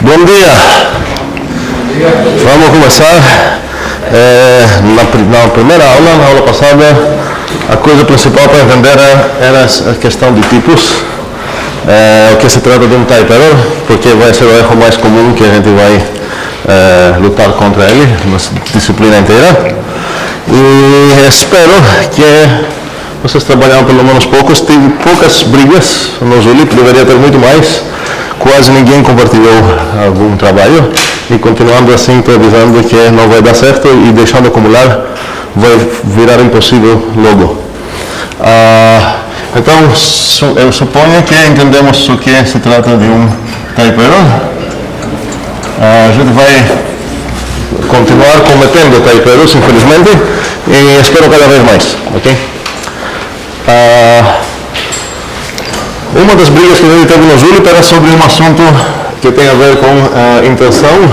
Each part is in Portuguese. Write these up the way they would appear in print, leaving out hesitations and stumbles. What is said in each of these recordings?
Bom dia. Vamos começar. Na primeira aula, na aula passada, a coisa principal para entender era a questão de tipos. O que se trata de um type error, porque vai ser o erro mais comum que a gente vai lutar contra ele na disciplina inteira. E espero que vocês trabalharam pelo menos poucos. Tive poucas brigas no Zulip, deveria ter muito mais. Quase ninguém compartilhou algum trabalho. E continuando assim, estou avisando que não vai dar certo e deixando acumular vai virar impossível logo. Então, eu suponho que entendemos o que se trata de um type error. A gente vai continuar cometendo type errors, infelizmente, e espero cada vez mais, ok? Uma das brigas que a gente teve no Zulip era sobre um assunto que tem a ver com intenção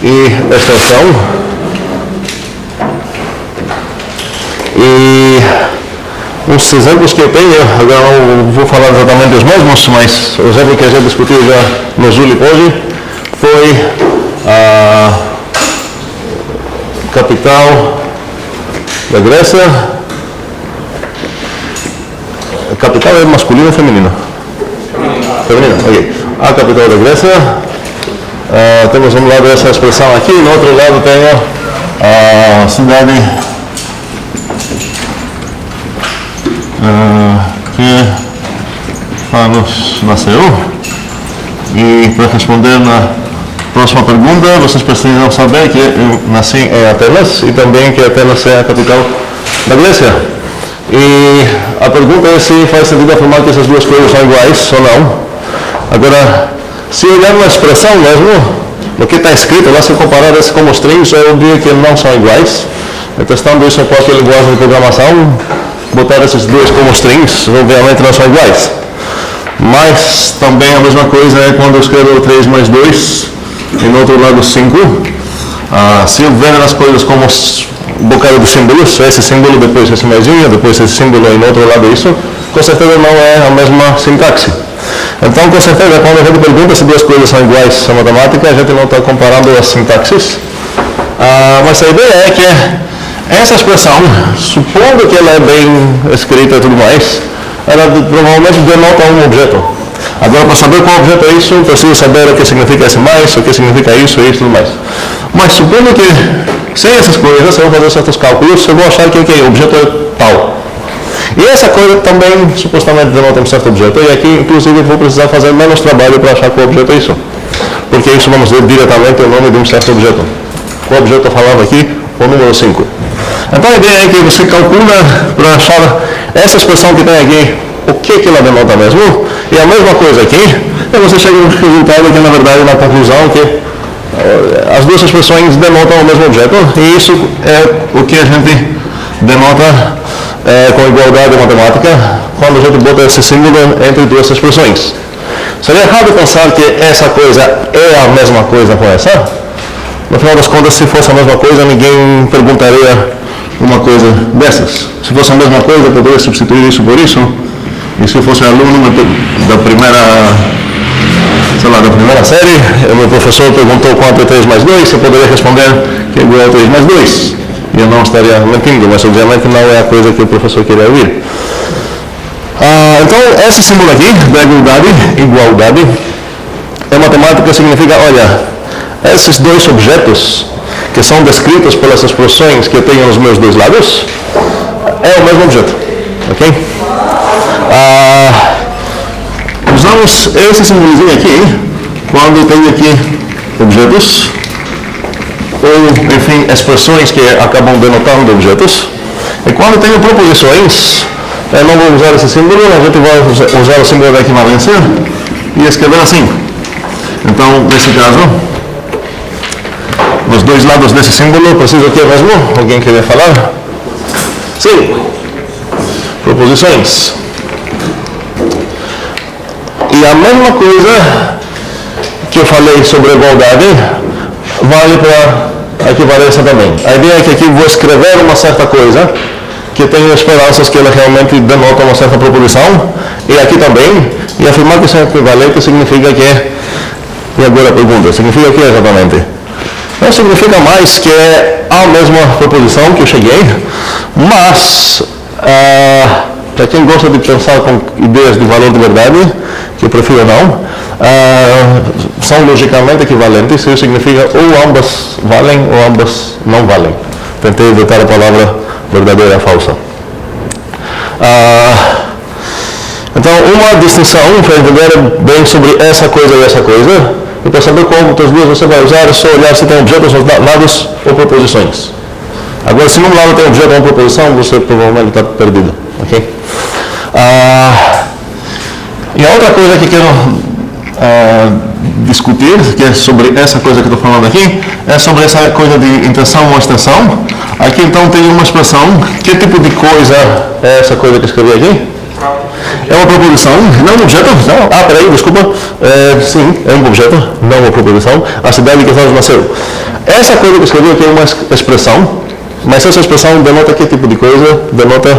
e extensão. E os exemplos que eu tenho, agora não vou falar exatamente os mesmos, mas o exemplo que a gente discutiu já no Zulip hoje foi a capital da Grécia. A capital é masculino ou feminino? Feminino, ok. A capital da Grécia. Temos um lado essa expressão aqui, no outro lado tenho a cidade que Fanos nasceu. E para responder na próxima pergunta, vocês precisam saber que eu nasci em Atenas e também que Atenas é a capital da Grécia. E a pergunta é se faz sentido afirmar que essas duas coisas são iguais ou não. Agora, se olhar na expressão mesmo, no que está escrito lá, se comparar esse como strings, eu diria que não são iguais. Testando isso em qualquer linguagem de programação, botar esses dois como strings, obviamente não são iguais. Mas também a mesma coisa é quando eu escrevo 3 mais 2 e no outro lado 5. Se eu ver as coisas como um bocado de símbolos, esse símbolo, depois esse maisinho, depois esse símbolo e no outro lado isso, com certeza não é a mesma sintaxe. Então, com certeza, quando a gente pergunta se duas coisas são iguais na matemática, a gente não está comparando as sintaxes. Mas a ideia é que essa expressão, supondo que ela é bem escrita e tudo mais, ela provavelmente denota um objeto. Agora, para saber qual objeto é isso, preciso saber o que significa esse mais, o que significa isso e tudo mais. Mas supondo que, sem essas coisas, se eu fazer certos cálculos, eu vou achar que o objeto é tal. E essa coisa também, supostamente, denota um certo objeto. E aqui, inclusive, eu vou precisar fazer menos trabalho para achar qual objeto é isso. Porque isso vamos ver diretamente o nome de um certo objeto. Qual objeto eu falava aqui? O número 5. Então a ideia é que você calcula para achar essa expressão que tem aqui, o que ela denota mesmo. E a mesma coisa aqui, e você chega no resultado que, na verdade, na conclusão, que as duas expressões denotam o mesmo objeto. E isso é o que a gente denota com igualdade matemática, quando a gente bota esse símbolo entre duas expressões. Seria errado pensar que essa coisa é a mesma coisa com essa. No final das contas, se fosse a mesma coisa, ninguém perguntaria uma coisa dessas. Se fosse a mesma coisa, eu poderia substituir isso por isso. E se fosse aluno da primeira série, o meu professor perguntou quanto é 3 mais 2, eu poderia responder que é igual a 3 mais 2. E eu não estaria mentindo, mas obviamente não é a coisa que o professor queria ouvir. Então, esse símbolo aqui, da igualdade, em matemática significa, olha, esses dois objetos que são descritos pelas expressões que eu tenho nos meus dois lados, é o mesmo objeto, ok? Usamos esse símbolozinho aqui, quando eu tenho aqui objetos, ou, enfim, expressões que acabam denotando objetos. E quando tenho proposições, eu não vou usar esse símbolo, a gente vai usar o símbolo da equivalência e escrever assim. Então, nesse caso, nos dois lados desse símbolo, preciso o que mesmo? Alguém queria falar? Sim. Proposições. E a mesma coisa que eu falei sobre a igualdade, vale para a equivalência também. A ideia é que aqui vou escrever uma certa coisa que tenho esperanças que ela realmente denota uma certa proposição, e aqui também, E afirmar que são equivalentes significa que... E agora a pergunta, significa o que exatamente? Não significa mais que é a mesma proposição que eu cheguei, mas para quem gosta de pensar com ideias de valor de verdade, que eu prefiro não, são logicamente equivalentes, isso significa ou ambas valem ou ambas não valem. Tentei evitar a palavra verdadeira ou falsa. Então, uma distinção para entender bem sobre essa coisa e essa coisa, e para saber qual das duas você vai usar, é só olhar se tem objetos aos lados ou proposições. Agora, se num lado tem objeto ou uma proposição, você provavelmente está perdido. Okay? E a outra coisa que quero discutir, que é sobre essa coisa que estou falando aqui, é sobre essa coisa de intenção ou extensão. Aqui então tem uma expressão. Que tipo de coisa é essa coisa que eu escrevi aqui? É uma proposição, não um objeto. Não. Peraí, desculpa. Sim, é um objeto, não uma proposição. A cidade que Carlos nasceu. Essa coisa que eu escrevi aqui é uma expressão, mas essa expressão denota que tipo de coisa? Denota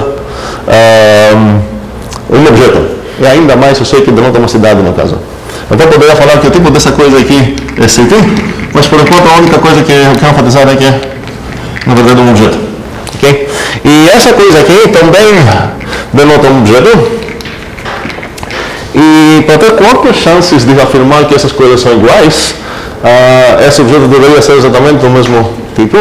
um objeto. E ainda mais eu sei que denota uma cidade no caso. Então poderia falar que o tipo dessa coisa aqui é city, mas por enquanto a única coisa que eu quero enfatizar é que é, na verdade, um objeto. Okay? E essa coisa aqui também denota um objeto. E para ter quantas chances de afirmar que essas coisas são iguais, esse objeto deveria ser exatamente do mesmo tipo.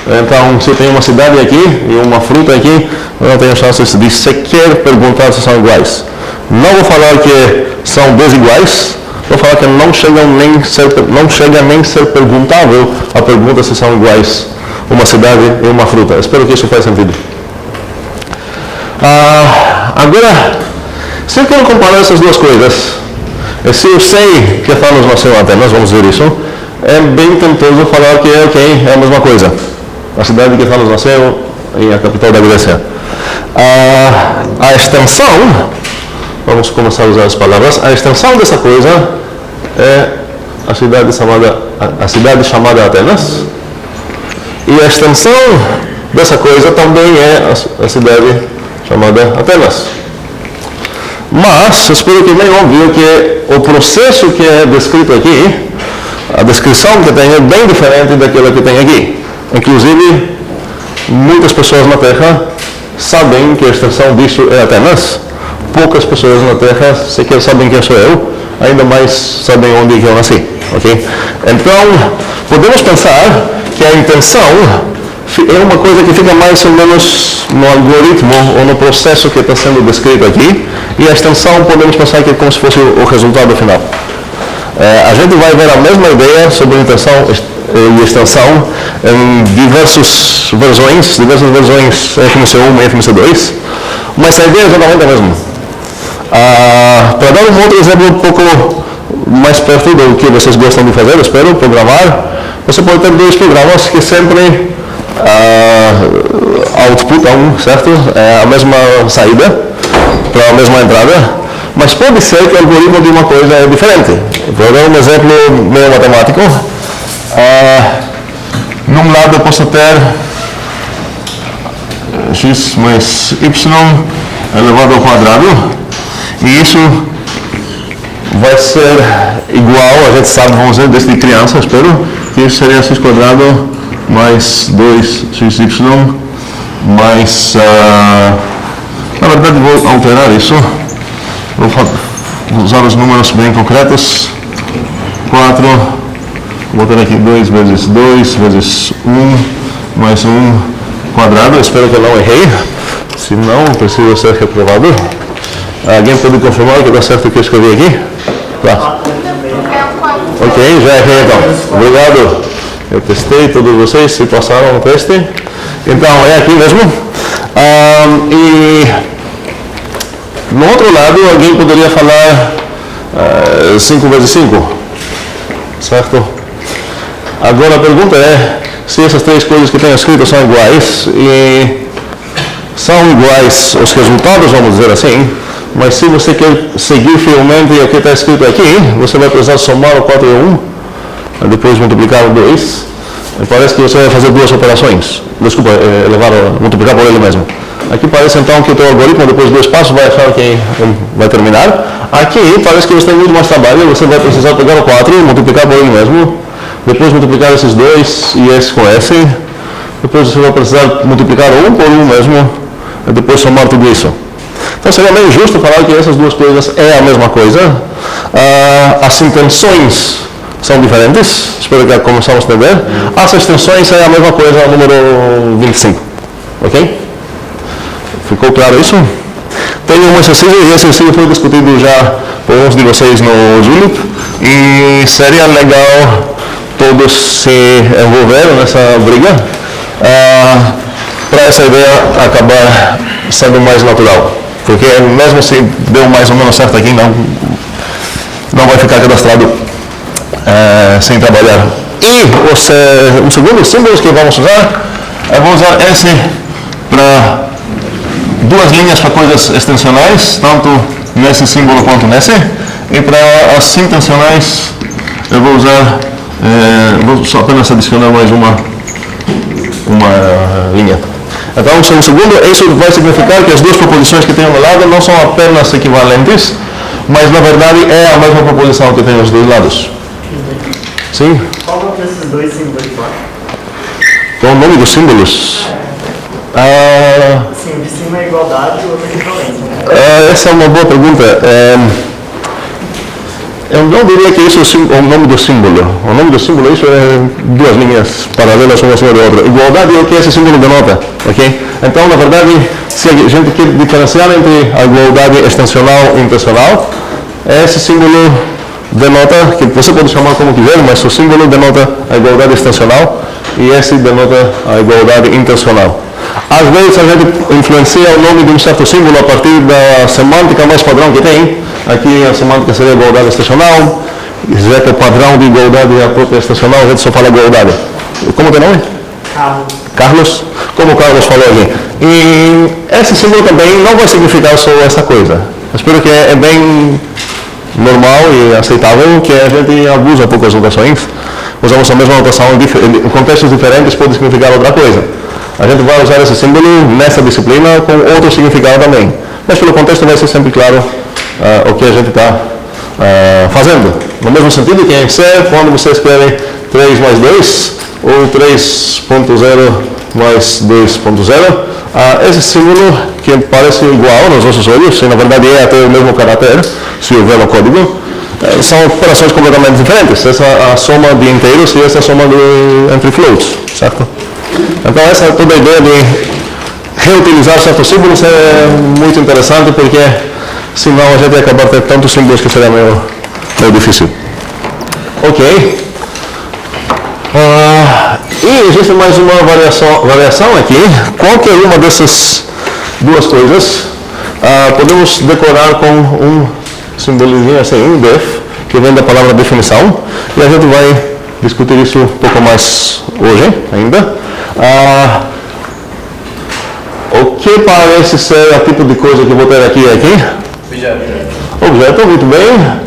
Então, se eu tenho uma cidade aqui e uma fruta aqui, eu não tenho chances de sequer perguntar se são iguais. Não vou falar que são desiguais, vou falar que não chega nem ser perguntável a pergunta se são iguais uma cidade e uma fruta. Espero que isso faça sentido. Agora, se eu quero comparar essas duas coisas, se eu sei que Thanos nasceu em Atenas, vamos ver isso, é bem tentoso falar que é a mesma coisa. A cidade que Thanos nasceu e a capital da Grécia. A extensão, vamos começar a usar as palavras, a extensão dessa coisa é a cidade chamada Atenas, e a extensão dessa coisa também é a cidade chamada Atenas. Mas, espero que bem óbvio que o processo que é descrito aqui, a descrição que tem é bem diferente daquela que tem aqui. Inclusive, muitas pessoas na Terra sabem que a extensão disso é Atenas. Poucas pessoas na Terra sequer sabem quem sou eu, ainda mais sabem onde eu nasci. Okay? Então, podemos pensar que a intenção é uma coisa que fica mais ou menos no algoritmo ou no processo que está sendo descrito aqui, e a extensão podemos pensar que é como se fosse o resultado final. A gente vai ver a mesma ideia sobre intenção e extensão em diversas versões FMC1 e FMC2, mas a ideia é exatamente a mesma. Para dar um outro exemplo um pouco mais perto do que vocês gostam de fazer, espero, programar, você pode ter dois programas que sempre outputam, certo? A mesma saída para a mesma entrada, mas pode ser que o algoritmo de uma coisa é diferente. Vou dar um exemplo meio matemático. Num lado eu posso ter x mais y elevado ao quadrado, e isso vai ser igual, a gente sabe, vamos dizer, desde criança, espero, que isso seria x quadrado mais 2xy mais, na verdade vou alterar isso, vou usar os números bem concretos, 4, vou botar aqui 2 vezes 2 vezes 1 mais 1 quadrado, espero que eu não errei, se não, preciso ser reprovado. Alguém pode confirmar que está certo o que eu escrevi aqui? Tá. Ok, já errei então. Obrigado. Eu testei todos vocês, se passaram no teste. Então, é aqui mesmo. E no outro lado, alguém poderia falar 5 vezes 5. Certo? Agora a pergunta é se essas três coisas que tenho escrito são iguais, e são iguais os resultados, vamos dizer assim, mas se você quer seguir fielmente o que está escrito aqui, você vai precisar somar o 4 e o 1, depois multiplicar o 2, e parece que você vai fazer duas operações. Desculpa, multiplicar por ele mesmo. Aqui parece então que o teu algoritmo, depois de 2 passos, vai achar que vai terminar. Aqui parece que você tem muito mais trabalho, você vai precisar pegar o 4 e multiplicar por ele mesmo. Depois multiplicar esses 2 e esse com esse. Depois você vai precisar multiplicar 1 por 1 mesmo. E depois somar tudo isso. Então seria meio justo falar que essas duas coisas é a mesma coisa. As intenções são diferentes, espero que começamos a entender. As extensões é a mesma coisa, número 25. Ok? Ficou claro isso? Tem um exercício, e esse exercício foi discutido já por uns de vocês no Julep, e seria legal todos se envolverem nessa briga, para essa ideia acabar sendo mais natural. Porque mesmo se deu mais ou menos certo aqui, não vai ficar cadastrado sem trabalhar. E o segundo símbolo que vamos usar, eu vou usar esse para 2 linhas para coisas extensionais, tanto nesse símbolo quanto nesse. E para as intencionais, eu vou usar, vou só apenas adicionar mais uma linha. Então, o segundo, isso vai significar que as duas proposições que tem ao lado não são apenas equivalentes, mas na verdade é a mesma proposição que tem aos dois lados. Sim? Qual desses 2 símbolos lá? Qual o nome dos símbolos? Sim, de cima é igualdade e o outro é equivalência. Essa é uma boa pergunta. Eu não diria que isso é o nome do símbolo. O nome do símbolo, isso é 2 linhas paralelas uma acima da outra. Igualdade é o que esse símbolo denota, ok? Então, na verdade, se a gente quer diferenciar entre a igualdade extensional e intencional, esse símbolo denota, que você pode chamar como quiser, mas o símbolo denota a igualdade extensional e esse denota a igualdade intencional. Às vezes a gente influencia o nome de um certo símbolo a partir da semântica mais padrão que tem. Aqui a semântica seria igualdade extensional, já que o padrão de igualdade é a própria extensional, a gente só fala igualdade. Como é o nome? Carlos. Carlos, como o Carlos falou aqui. E esse símbolo também não vai significar só essa coisa. Eu espero que é bem normal e aceitável que a gente abusa um pouco as notações. Usamos a mesma notação em contextos diferentes, pode significar outra coisa. A gente vai usar esse símbolo nessa disciplina com outro significado também. Mas pelo contexto vai ser sempre claro o que a gente está fazendo. No mesmo sentido que em C, quando você escreve 3 mais 2 ou 3.0 mais 2.0, esse símbolo que parece igual nos nossos olhos, e na verdade é até o mesmo caráter, se houver no código, são operações completamente diferentes. Essa é a soma de inteiros e essa é a soma entre floats, certo? Então essa é toda a ideia de reutilizar certos símbolos é muito interessante, porque senão a gente ia acabar tendo tantos símbolos que seria meio difícil. Ok. E existe mais uma variação aqui. Qualquer uma dessas duas coisas podemos decorar com um simbolozinho assim, um def, que vem da palavra definição, e a gente vai discutir isso um pouco mais hoje ainda. O que parece ser o tipo de coisa que eu vou ter aqui e aqui? Objeto, muito bem.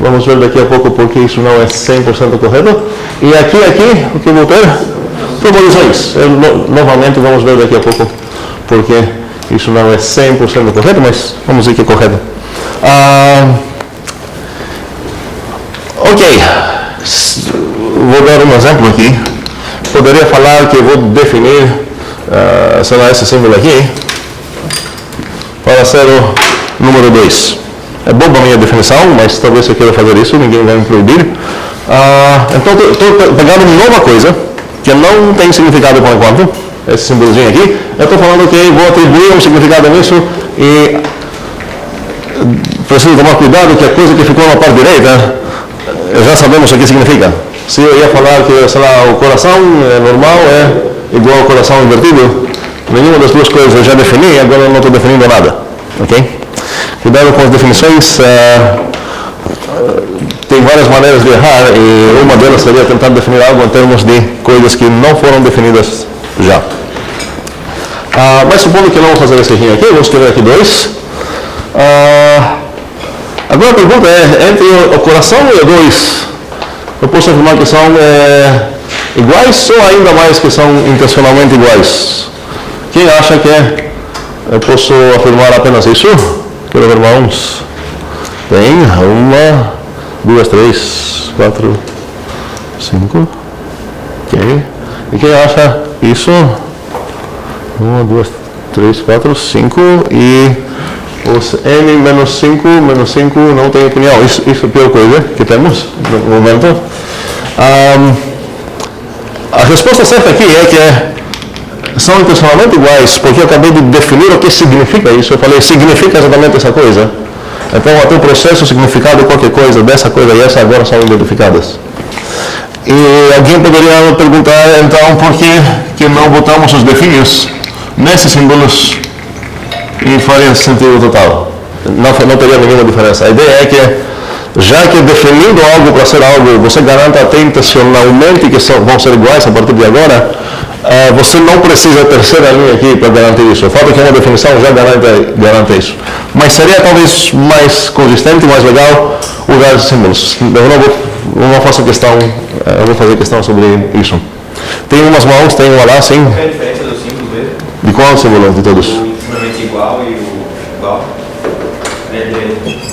Vamos ver daqui a pouco porque isso não é 100% correto. E aqui, o que eu vou ter? Proposições. Novamente vamos ver daqui a pouco porque isso não é 100% correto, mas vamos dizer que é correto. Ok. Vou dar um exemplo aqui. Poderia falar que eu vou definir, sei lá, esse símbolo aqui para ser o número 2. É boba a minha definição, mas talvez eu queira fazer isso, ninguém vai me proibir. Então, estou pegando uma nova coisa, que não tem significado por enquanto, esse símbolozinho aqui. Eu estou falando que vou atribuir um significado nisso e preciso tomar cuidado que a coisa que ficou na parte direita, já sabemos o que significa. Se eu ia falar que, sei lá, o coração é normal, é igual ao coração invertido, nenhuma das duas coisas eu já defini, agora eu não estou definindo nada. Ok? Cuidado com as definições, tem várias maneiras de errar e uma delas seria tentar definir algo em termos de coisas que não foram definidas já. Mas supondo que não vamos fazer esse rim aqui, vamos escrever aqui 2. Agora a pergunta é, entre o coração e o 2, eu posso afirmar que são iguais ou ainda mais que são intencionalmente iguais? Quem acha que Eu posso afirmar apenas isso? Quero ver mãos. Tem 1, 2, 3, 4, 5. Ok. E quem acha isso? 1, 2, 3, 4, 5. E os n menos 5 não tem opinião. Isso é a pior coisa que temos no momento. A resposta certa aqui é que são intencionalmente iguais, porque eu acabei de definir o que significa isso. Eu falei, significa exatamente essa coisa. Então, até o processo, o significado de qualquer coisa, dessa coisa e essa, agora são identificadas. E alguém poderia me perguntar, então, por que não botamos os definios nesses símbolos e faria sentido total? Não teria nenhuma diferença. A ideia é que, já que definindo algo para ser algo, você garante até intencionalmente que vão ser iguais a partir de agora, você não precisa ter terceira linha aqui para garantir isso. O fato é que uma definição já garante isso. Mas seria talvez mais consistente, mais legal usar esses símbolos. Eu não faço questão, eu vou fazer questão sobre isso. Tem umas mãos, tem uma lá, sim. Qual é a diferença dos símbolos mesmo? De qual símbolo de todos? O infinitamente igual e o igual?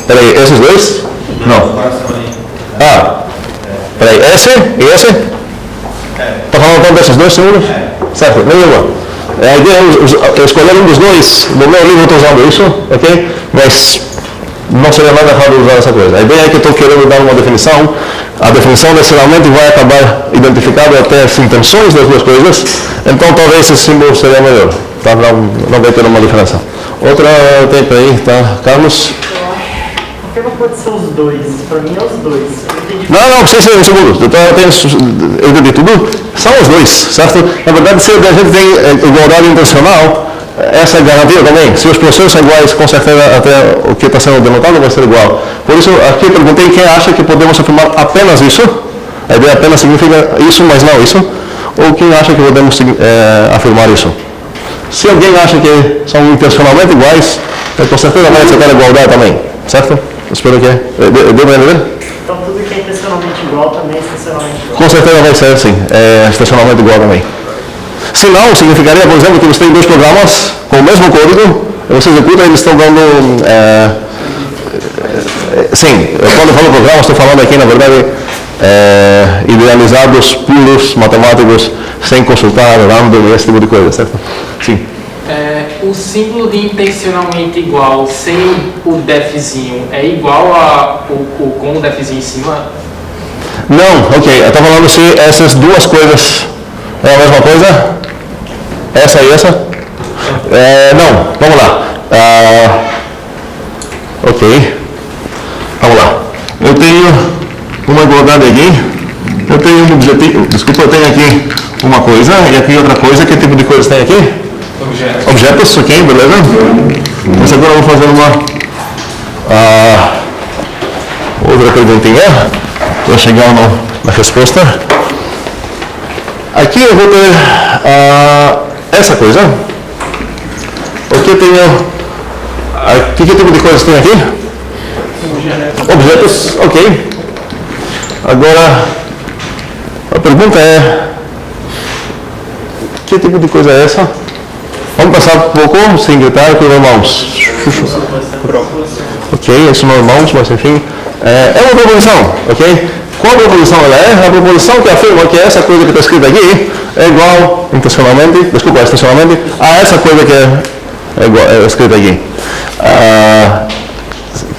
Peraí, esses dois? Não. Peraí, esse e esse? Está falando então desses dois símbolos? Certo, nenhuma. A ideia é escolher um dos dois. No meu livro eu estou usando isso, ok? Mas não seria nada errado usar essa coisa. A ideia é que estou querendo dar uma definição. A definição necessariamente vai acabar identificando até as intenções das duas coisas. Então talvez esse símbolo seria melhor. Tá? Não vai ter uma diferença. Outra tem aí, tá? Carlos? Por que não pode ser os dois? Pra mim é os dois. Não, precisa ser um segundo. Eu entendi tudo. São os dois, certo? Na verdade, se a gente tem igualdade intencional, essa é garantia também. Se os processos são iguais, com certeza até o que está sendo denotado vai ser igual. Por isso, aqui eu perguntei quem acha que podemos afirmar apenas isso. A ideia apenas significa isso, mas não isso. Ou quem acha que podemos afirmar isso. Se alguém acha que são intencionalmente iguais, com certeza vai aceitar a igualdade também, certo? Espero que deu para entender? Então tudo que é intencionalmente igual também é intencionalmente igual. Com certeza vai ser, sim. Intencionalmente igual também. Se não, significaria, por exemplo, que você tem dois programas com o mesmo código, você executa e eles estão dando... sim, quando eu falo programa, estou falando aqui, na verdade, idealizados, puros, matemáticos, sem consultar, random, esse tipo de coisa, certo? Sim. O símbolo de intencionalmente igual sem o defzinho é igual com o defzinho em cima? Não, ok. Eu estou falando se essas duas coisas é a mesma coisa. Essa e essa? Não, vamos lá. Ok. Vamos lá. Eu tenho uma igualdade aqui. Eu tenho um objetivo. Desculpa, eu tenho aqui uma coisa e aqui outra coisa. Que tipo de coisa tem aqui? Objetos, ok, beleza? Mas agora eu vou fazer uma outra perguntinha para chegar na resposta. Aqui eu vou ter essa coisa. O que tenho? Que tipo de coisas tem aqui? Objetos, ok. Agora a pergunta é: que tipo de coisa é essa? Vamos passar um pouco sem gritar com irmãos. Ok, isso não é irmãos, mas enfim. É uma proposição, ok? Qual proposição ela é? A proposição que afirma que essa coisa que está escrita aqui é igual intencionalmente a essa coisa que é escrita aqui.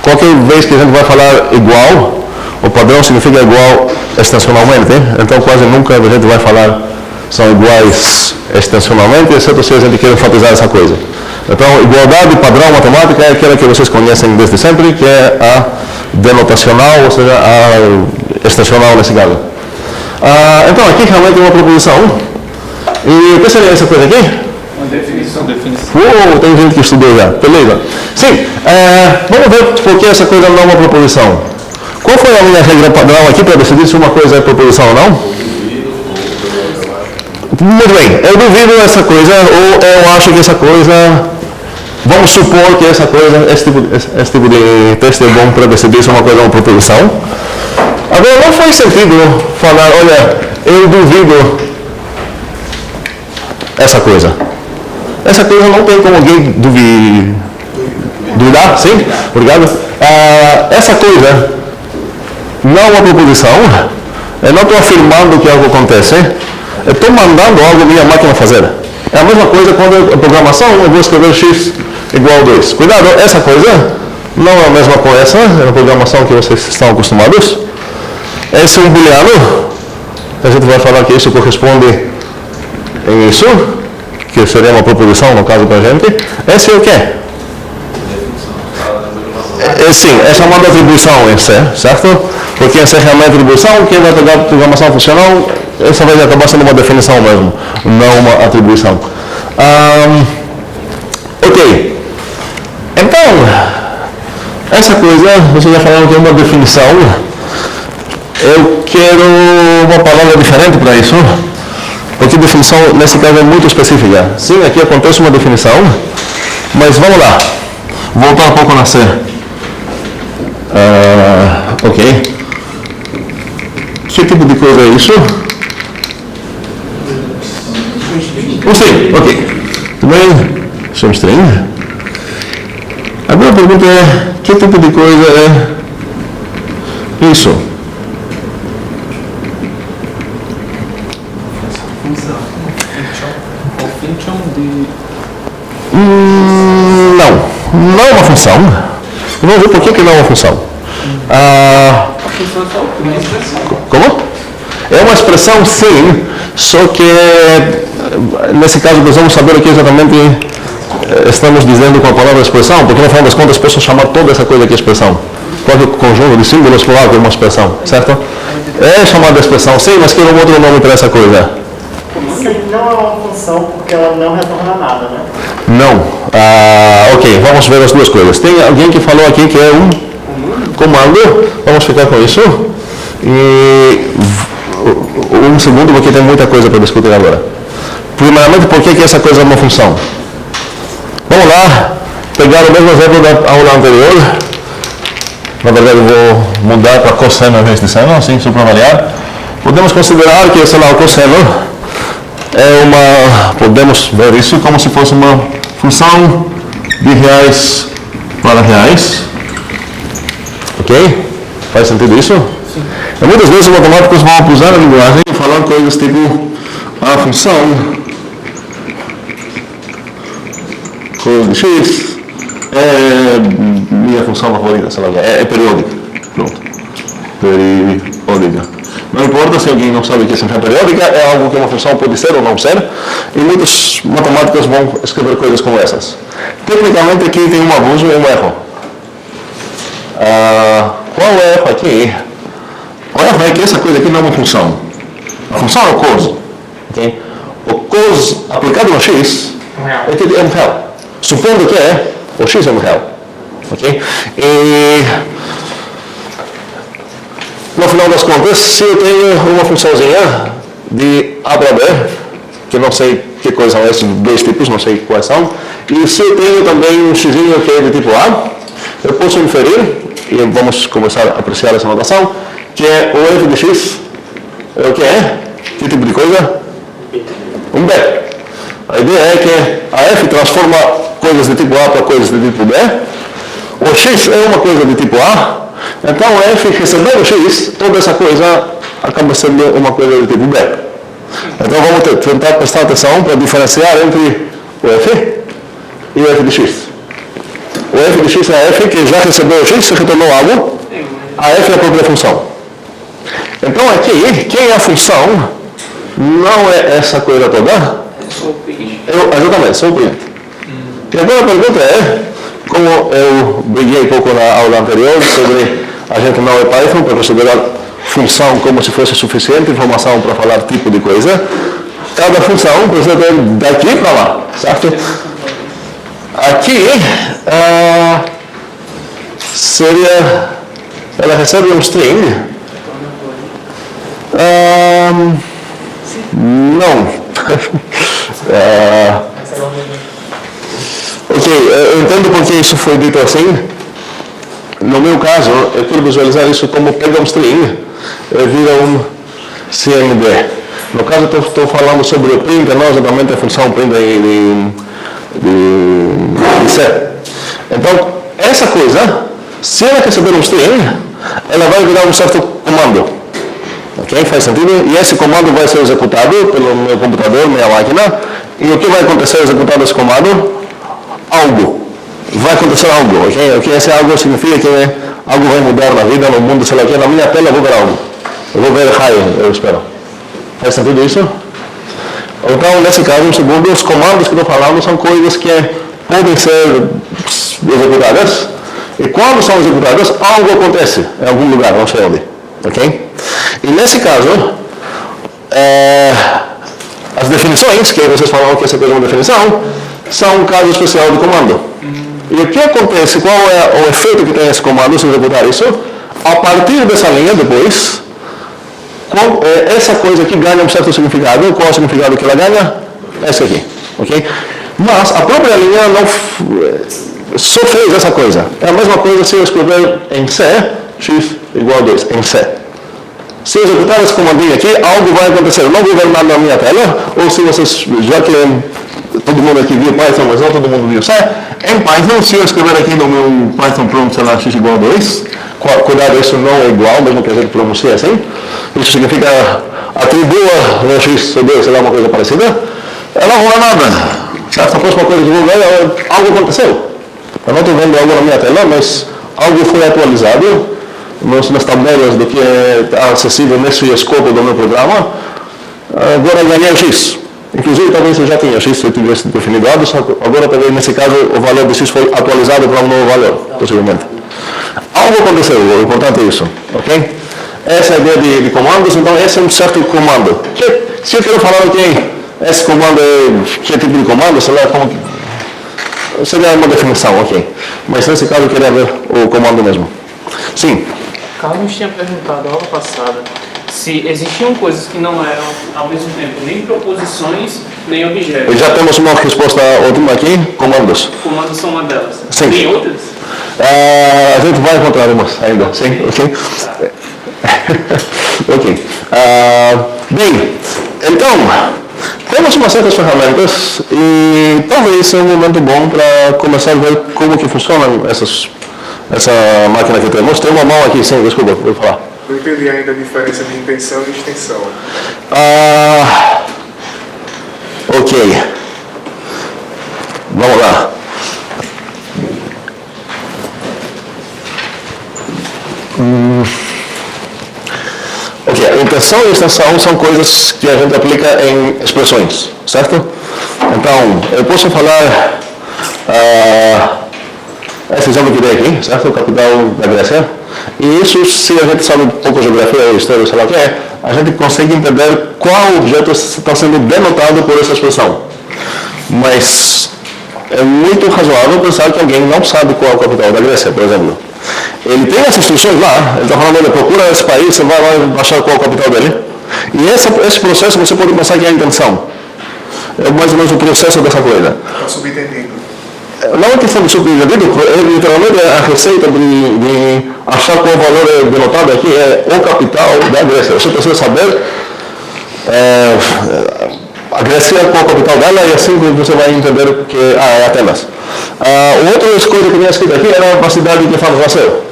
Qualquer vez que a gente vai falar igual, o padrão significa igual extensionalmente, então quase nunca a gente vai falar são iguais extensionalmente, exceto se a gente quer enfatizar essa coisa. Então, igualdade padrão matemática é aquela que vocês conhecem desde sempre, que é a denotacional, ou seja, a extensional nesse caso. Então, aqui realmente é uma proposição. E o que seria essa coisa aqui? Uma definição. Tem gente que estudou já. Beleza. Sim, vamos ver por que essa coisa não é uma proposição. Qual foi a minha regra padrão aqui para decidir se uma coisa é proposição ou não? Muito bem, eu duvido essa coisa, ou eu acho que essa coisa, vamos supor que essa coisa, esse tipo de teste é bom para decidir se uma coisa é uma proposição. Agora, não faz sentido falar, olha, eu duvido essa coisa. Essa coisa não tem como alguém duvidar, sim? Obrigado. Essa coisa não é uma proposição, eu não estou afirmando que algo acontece, eu estou mandando algo minha máquina fazer. É a mesma coisa quando a programação, eu vou escrever x igual a 2. Cuidado, essa coisa não é a mesma coisa, é a programação que vocês estão acostumados. Esse é um booleano, a gente vai falar que isso corresponde em isso, que seria uma proposição no caso para a gente. Esse é o quê? Sim, é chamada atribuição em C, certo? Porque em C realmente atribuição, quem vai pegar a programação funcional, essa vai acabar sendo uma definição mesmo, não uma atribuição. Ok. Então, essa coisa, vocês já falaram que é uma definição. Eu quero uma palavra diferente para isso, porque definição nesse caso é muito específica. Sim, aqui acontece uma definição, mas vamos lá. Voltar um pouco na C. Ok. Que tipo de coisa é isso? Um string, ok. Tudo bem? Isso é um string. Agora a pergunta é, que tipo de coisa é isso? Não é uma função. Vamos ver por que não é uma função. Como? É uma expressão, sim, só que nesse caso precisamos saber o que exatamente estamos dizendo com a palavra expressão, porque no final das contas posso chamar toda essa coisa aqui expressão. Qualquer conjunto de símbolos por lá é uma expressão, certo? É chamada expressão, sim, mas quero um outro nome para essa coisa. Sim, não é uma função porque ela não retorna nada, né? Não. Ok, vamos ver as duas coisas. Tem alguém que falou aqui que é um comando. Vamos ficar com isso. E um segundo, porque tem muita coisa para discutir agora. Primeiramente, por que essa coisa é uma função? Vamos lá, pegar o mesmo exemplo da aula anterior. Na verdade, eu vou mudar para cosseno ao invés de seno, assim, só para variar. Podemos considerar que, sei lá, o cosseno é uma, podemos ver isso como se fosse uma função de reais para reais. Ok? Faz sentido isso? Sim. E muitas vezes os matemáticos vão usar a linguagem e falar coisas tipo a função coisa de x é minha função favorita, sei lá, é periódica. Pronto. Periódica. Não importa se alguém não sabe o que é função periódica, é algo que uma função pode ser ou não ser, e muitos matemáticos vão escrever coisas como essas. Tecnicamente aqui tem um abuso e um erro. Qual é o erro aqui? O erro é que essa coisa aqui não é uma função. A função é o cos. Okay? O cos aplicado no x é que é um real. Supondo que o x é um real. Okay? E no final das contas, se eu tenho uma funçãozinha de A para B, que não sei que coisa são esses dois tipos, não sei quais são, e se eu tenho também um x que é de tipo A, eu posso inferir, e vamos começar a apreciar essa notação, que é o f de x é o que é? Que tipo de coisa? Um B. A ideia é que a f transforma coisas de tipo A para coisas de tipo B, o x é uma coisa de tipo A, então o f recebendo o x, toda essa coisa acaba sendo uma coisa de tipo B. Então vamos tentar prestar atenção para diferenciar entre o f e o f de x. O f de x é a f que já recebeu o x e retornou algo, a f é a própria função. Então aqui, quem é a função não é essa coisa toda. Exatamente, só o print. E agora a pergunta é, como eu briguei um pouco na aula anterior sobre a gente não é Python para considerar função como se fosse suficiente informação para falar tipo de coisa, cada função precisa ter daqui para lá, certo? Aqui seria, ela recebe um string, não. Ok, eu entendo porque isso foi dito assim. No meu caso, eu quero visualizar isso como pega um string e vira um CMD. No caso, estou falando sobre o print, não exatamente a função print de C. Então, essa coisa, se ela receber um string, ela vai virar um certo comando. Ok? Faz sentido? E esse comando vai ser executado pelo meu computador, minha máquina. E o que vai acontecer executando esse comando? Algo. Vai acontecer algo, ok? O que esse algo significa que algo vai mudar na vida, no mundo, sei lá o que. Na minha tela eu vou ver algo. Eu vou ver raio, eu espero. Faz sentido isso? Então, nesse caso, um segundo, os comandos que eu estou falando são coisas que podem ser executadas. E quando são executadas, algo acontece em algum lugar, não sei onde. Ok? E nesse caso, as definições, que vocês falaram que essa coisa é uma definição, são um caso especial de comando. E o que acontece, qual é o efeito que tem esse comando se executar isso? A partir dessa linha, depois, essa coisa aqui ganha um certo significado. Qual é o significado que ela ganha? Esse aqui. Ok? Mas a própria linha não só fez essa coisa. É a mesma coisa se eu escrever em C, x igual a 2, em C. Se eu executar esse comandinho aqui, algo vai acontecer. Eu não vou ver nada na minha tela, ou se vocês, já que todo mundo aqui viu Python, mas não todo mundo viu C, em Python, se eu escrever aqui no meu Python prompt, sei lá, x igual a 2, cuidado, isso não é igual, mesmo que a gente pronuncie assim, isso significa atribua x ou 2, sei lá, uma coisa parecida, eu não vou ver nada. Certo? A próxima coisa que eu vou ver é algo aconteceu. Eu não estou vendo algo na minha tela, mas algo foi atualizado nas tabelas do que está acessível nesse escopo do meu programa. Agora ganhei o x. Inclusive, talvez eu já tinha x se eu tivesse definido antes, agora talvez nesse caso o valor de x foi atualizado para um novo valor, possivelmente. Algo aconteceu, o importante é isso, ok? Essa é a ideia de comandos, então esse é um certo comando. Se eu quero falar que esse comando é que tipo de comando, sei lá, como seria uma definição, ok? Mas nesse caso eu queria ver o comando mesmo. Sim? Carlos tinha perguntado aula passada se existiam coisas que não eram ao mesmo tempo nem proposições nem objetos. Já temos uma resposta ótima aqui, comandos. Comandos são uma delas. Sim. Tem outras? A gente vai encontrar umas ainda, sim? Ok? Ok. Bem, então, temos umas certas ferramentas e talvez seja um momento bom para começar a ver como que funcionam essa máquina que temos. Tem uma mão aqui, sim, desculpa, vou falar. Não entendi ainda a diferença de intenção e extensão. Ok. Vamos lá. Ok, a intenção e extensão são coisas que a gente aplica em expressões, certo? Então, eu posso falar esse exemplo que dei aqui, certo? O capital da Grécia. E isso, se a gente sabe um pouco de geografia ou história, sei lá o que é, a gente consegue entender qual objeto está sendo denotado por essa expressão. Mas é muito razoável pensar que alguém não sabe qual é o capital da Grécia, por exemplo. Ele tem as instruções lá, ele está falando, ele procura esse país, você vai lá achar qual é o capital dele. E esse processo você pode pensar que é a intenção. É mais ou menos o processo dessa coisa. Está subentendido. Não é questão de subentendido, é literalmente a receita de achar qual valor é denotado aqui é o capital da Grécia. Você precisa saber a Grécia qual é a capital dela e assim você vai entender que é Atenas. Outra coisa que tinha escrito aqui era a cidade que Fanos nasceu.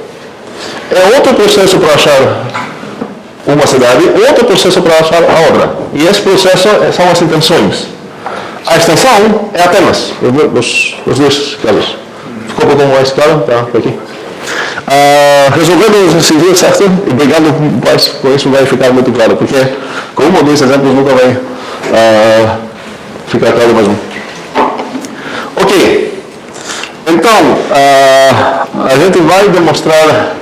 É outro processo para achar uma cidade, outro processo para achar a outra. E esse processo são as intenções. A extensão é Atenas, os dois casos. Ficou um pouco mais claro? Tá, aqui. Resolvendo esse vídeo, certo? E obrigado por isso vai ficar muito claro, porque com um ou dois exemplos nunca vai ficar claro mesmo. Ok. Então, a gente vai demonstrar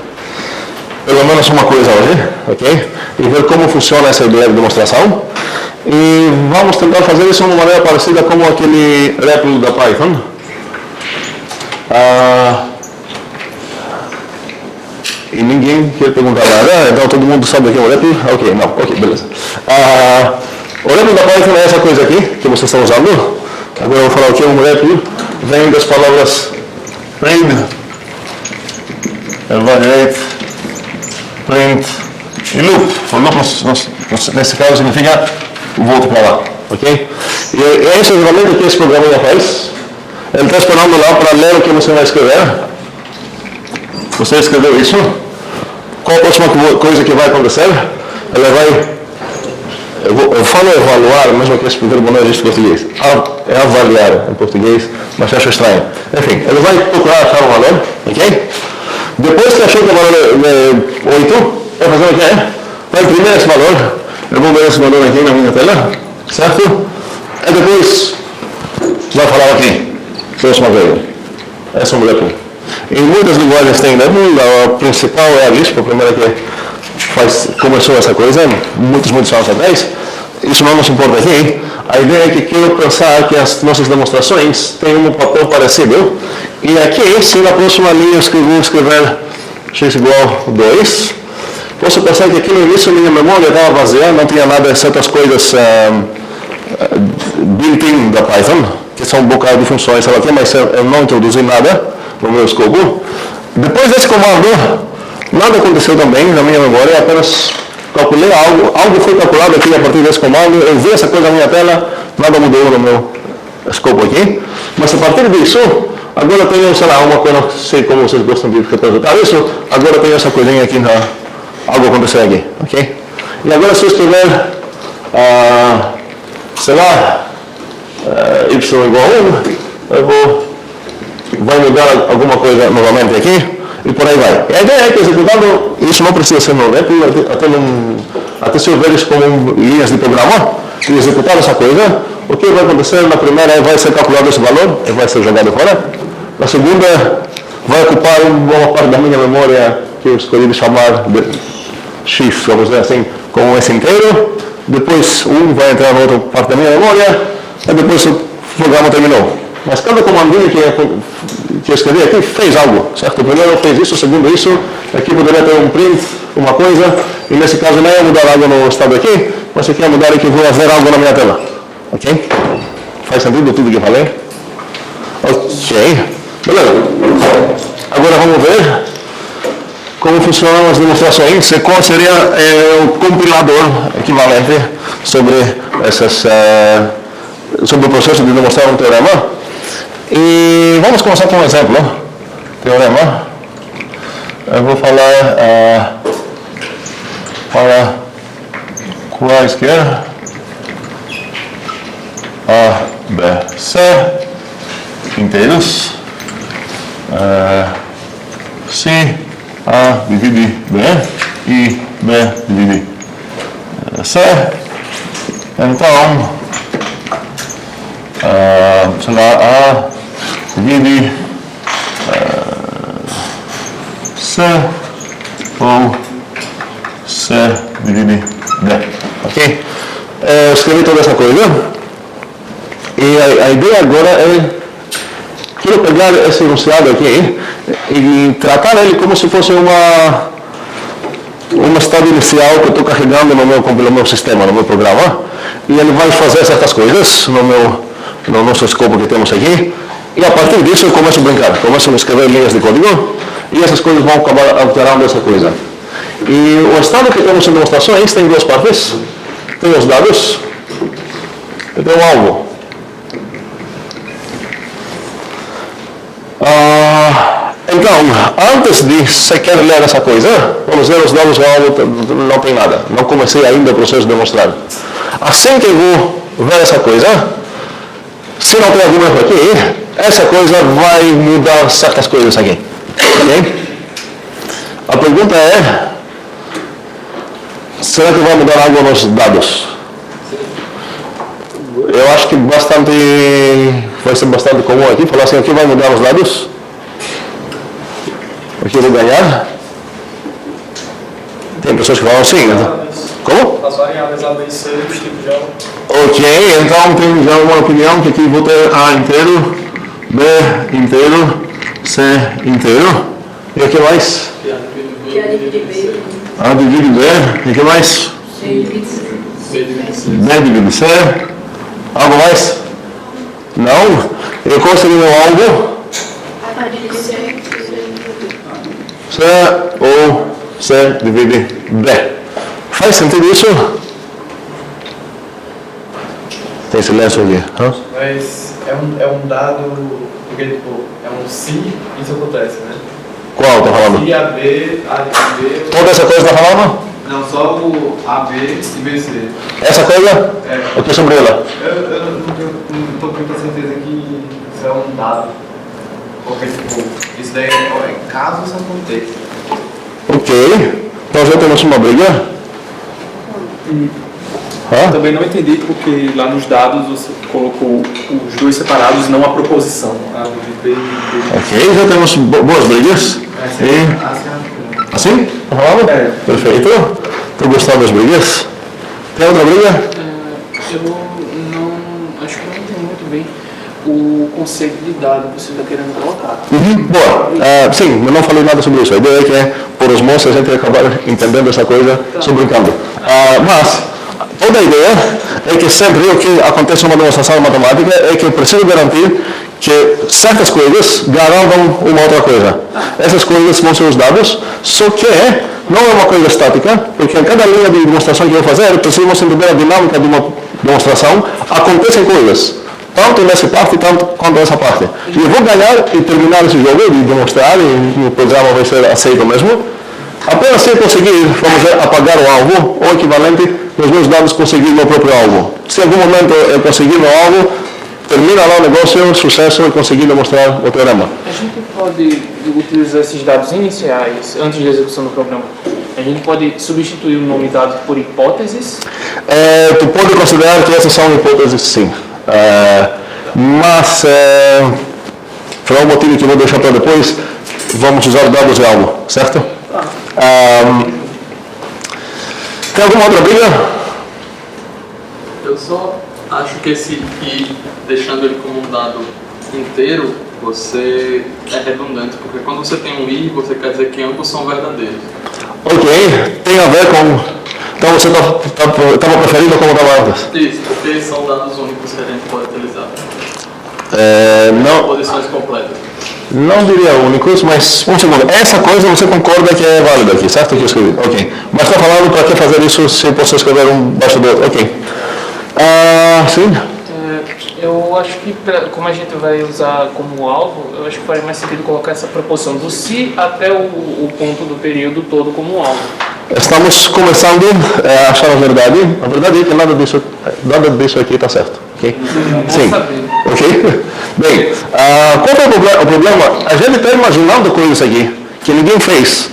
pelo menos uma coisa hoje, ok? E ver como funciona essa ideia de demonstração. E vamos tentar fazer isso de uma maneira parecida como aquele REPL da Python. E ninguém quer perguntar nada, então todo mundo sabe o que é o REPL? Ok, não, ok, beleza. O REPL da Python é essa coisa aqui que vocês estão usando. Agora eu vou falar o que é um REPL. Vem das palavras read, evaluate, print e loop. O loop, nesse caso, significa volto para lá, ok? E é esse exatamente o que esse programa faz. Ele está esperando lá para ler o que você vai escrever. Você escreveu isso? Qual a próxima coisa que vai acontecer? Ela vai... Eu falo evaluar, mesmo que esse verbo não existe em português. É avaliar em português, mas acho estranho. Enfim, ele vai procurar achar o valor, ok? Depois que achou que o valor é 8, vai fazer o quê? Vai imprimir esse valor. Eu vou ver esse valor aqui na minha tela, certo? E depois vai falar aqui, próxima vez. Essa é uma letra. Em muitas linguagens tem letra, a principal é a Lisp, a primeira que começou essa coisa, muitos anos atrás. Isso não nos importa aqui. A ideia é que quero pensar que as nossas demonstrações têm um papel parecido. E aqui, se na próxima linha eu vou escrever x igual 2, posso pensar que aqui no início minha memória estava vazia, não tinha nada de certas coisas built-in da Python, que são um bocado de funções aqui, mas eu não introduzi nada no meu escopo. Depois desse comando, nada aconteceu também na minha memória, apenas calculei algo foi calculado aqui a partir desse comando, eu vi essa coisa na minha tela, nada mudou no meu escopo aqui, mas a partir disso, agora tenho, sei lá, uma coisa, não sei como vocês gostam de representar isso, agora tenho essa coisinha aqui, algo aconteceu aqui, ok? E agora se eu escrever, sei lá, y igual a 1, vai mudar alguma coisa novamente aqui, e por aí vai. E a ideia é que executando, isso não precisa ser no REP, até se eu ver isso como linhas de programa, e executar essa coisa, o que vai acontecer na primeira vai ser calculado esse valor, e vai ser jogado fora. Na segunda, vai ocupar uma parte da minha memória, que eu escolhi de chamar de x, vamos dizer assim, como esse inteiro. Depois, vai entrar na outra parte da minha memória, e depois o programa terminou. Mas cada comandinho que eu escrevi aqui fez algo, certo? O primeiro fez isso, o segundo isso, aqui poderia ter um print, uma coisa, e nesse caso não ia mudar algo no estado aqui, mas aqui ia mudar que vou ver algo na minha tela, ok? Faz sentido tudo que eu falei? Ok, beleza. Agora vamos ver como funcionam as demonstrações e qual seria o compilador equivalente sobre sobre o processo de demonstrar um teorema. E vamos começar com um exemplo. Teorema. Eu vou falar para quaisquer A, B, C inteiros. Se A divide B e B divide C, então sei lá, A divide C ou C divide D, ok? Eu escrevi toda essa coisa e a ideia agora é quero pegar esse enunciado aqui e tratar ele como se fosse um estado inicial que eu estou carregando no meu sistema, no meu programa, e ele vai fazer certas coisas no nosso escopo que temos aqui, e a partir disso eu começo a brincar, começo a escrever linhas de código, e essas coisas vão acabar alterando essa coisa. E o estado que temos em demonstrações tem duas partes, tem os dados e tem o alvo. Então, antes de sequer ler essa coisa, vamos ver os dados do alvo, não tem nada, não comecei ainda o processo de demonstrar. Assim que eu vou ver essa coisa, se não tem algum erro aqui, essa coisa vai mudar certas coisas aqui. Okay? A pergunta é, será que vai mudar algo nos dados? Eu acho que vai ser bastante comum aqui, falar assim, o que vai mudar os dados? O que eu vou ganhar? Tem pessoas que falam assim, né? Como? As variáveis A, B e C, os tipos de alvo. Ok, então tem já uma opinião que aqui vou ter A inteiro, B inteiro, C inteiro. E o que mais? A divide B. E o que mais? B divide C. Algo mais? Não? E qual seria o alvo? C ou C divide B. Faz sentido isso? Tem silêncio aqui. Mas é um dado Porque, tipo, é um se isso acontece, né? Qual tá falando? Se AB, AB... Toda essa coisa tá falando? Não, só o AB e BC. Essa coisa? É. O que é sobre ela? Eu não tô com muita certeza que isso é um dado. Porque, tipo, isso daí é caso isso aconteça. Ok. Então já temos uma briga? Hã? Também não entendi porque lá nos dados você colocou os dois separados e não a proposição. Ok, já temos boas brigas. Assim? Tá falando? É. Perfeito. Tu gostou das brigas? Tem outra briga? Eu não. Acho que não entendi muito bem o conceito de dado que você está querendo colocar. Boa. Sim, eu não falei nada sobre isso. A ideia é que, por osmose, a gente acabar entendendo essa coisa, só brincando. Mas, toda a ideia é que sempre o que acontece numa demonstração matemática é que eu preciso garantir que certas coisas garantam uma outra coisa. Essas coisas vão ser os dados, só que não é uma coisa estática, porque em cada linha de demonstração que eu vou fazer, precisamos entender a dinâmica de uma demonstração, acontecem coisas. Tanto nessa parte, tanto quanto nessa parte. E eu vou ganhar e terminar esse jogo de demonstrar, e o programa vai ser aceito mesmo, apenas se eu conseguir, vamos dizer, apagar o alvo, ou equivalente, nos meus dados conseguir meu próprio alvo. Se em algum momento eu conseguir meu alvo, termina lá o negócio, sucesso, eu consegui demonstrar o teorema. A gente pode utilizar esses dados iniciais antes da execução do programa. A gente pode substituir o nome dado por hipóteses. Tu pode considerar que essas são hipóteses, sim. Mas, por um motivo que eu vou deixar para depois, vamos usar dados de algo, certo? Tem alguma outra briga? Eu só acho que esse i, deixando ele como um dado inteiro, você é redundante, porque quando você tem um i, você quer dizer que ambos são verdadeiros. Ok, tem a ver com... Então você estava preferindo como estava antes? Isso, porque são dados únicos que a gente pode utilizar. Não, Posições completas. não diria únicos, mas um segundo. Essa coisa você concorda que é válida aqui, certo? Que eu escrevi. Ok. Mas está falando para que fazer isso se eu posso escrever um baixo do outro? Ok. Sim? Eu acho que, como a gente vai usar como alvo, eu acho que faria mais sentido colocar essa proporção do se até o ponto do período todo como alvo. Estamos começando a achar a verdade. A verdade é que nada disso aqui está certo. Ok? Sim. Ok? Bem, qual é o problema? A gente está imaginando coisas aqui que ninguém fez.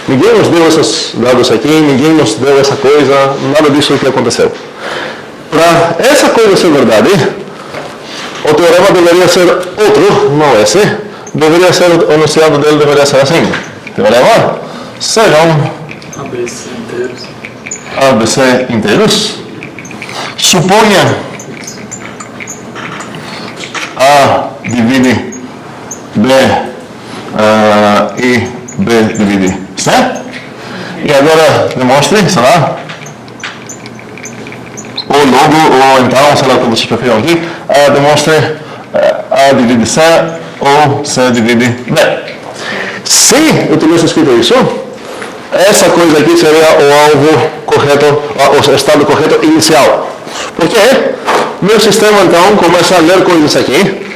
Ninguém nos deu esses dados aqui, ninguém nos deu essa coisa, nada disso que aconteceu. Para essa coisa ser verdade, o teorema deveria ser outro, não esse. Deveria ser, o enunciado dele deveria ser assim. Teorema serão ABC inteiros. ABC inteiros. Suponha A divide B e B divide C. E agora demonstre, sei lá, ou logo, ou então, sei lá como vocês preferem aqui, demonstre A divide C ou C divide B. Se eu tivesse escrito isso, essa coisa aqui seria o alvo correto, o estado correto inicial. Por quê? Meu sistema então começa a ler coisas aqui,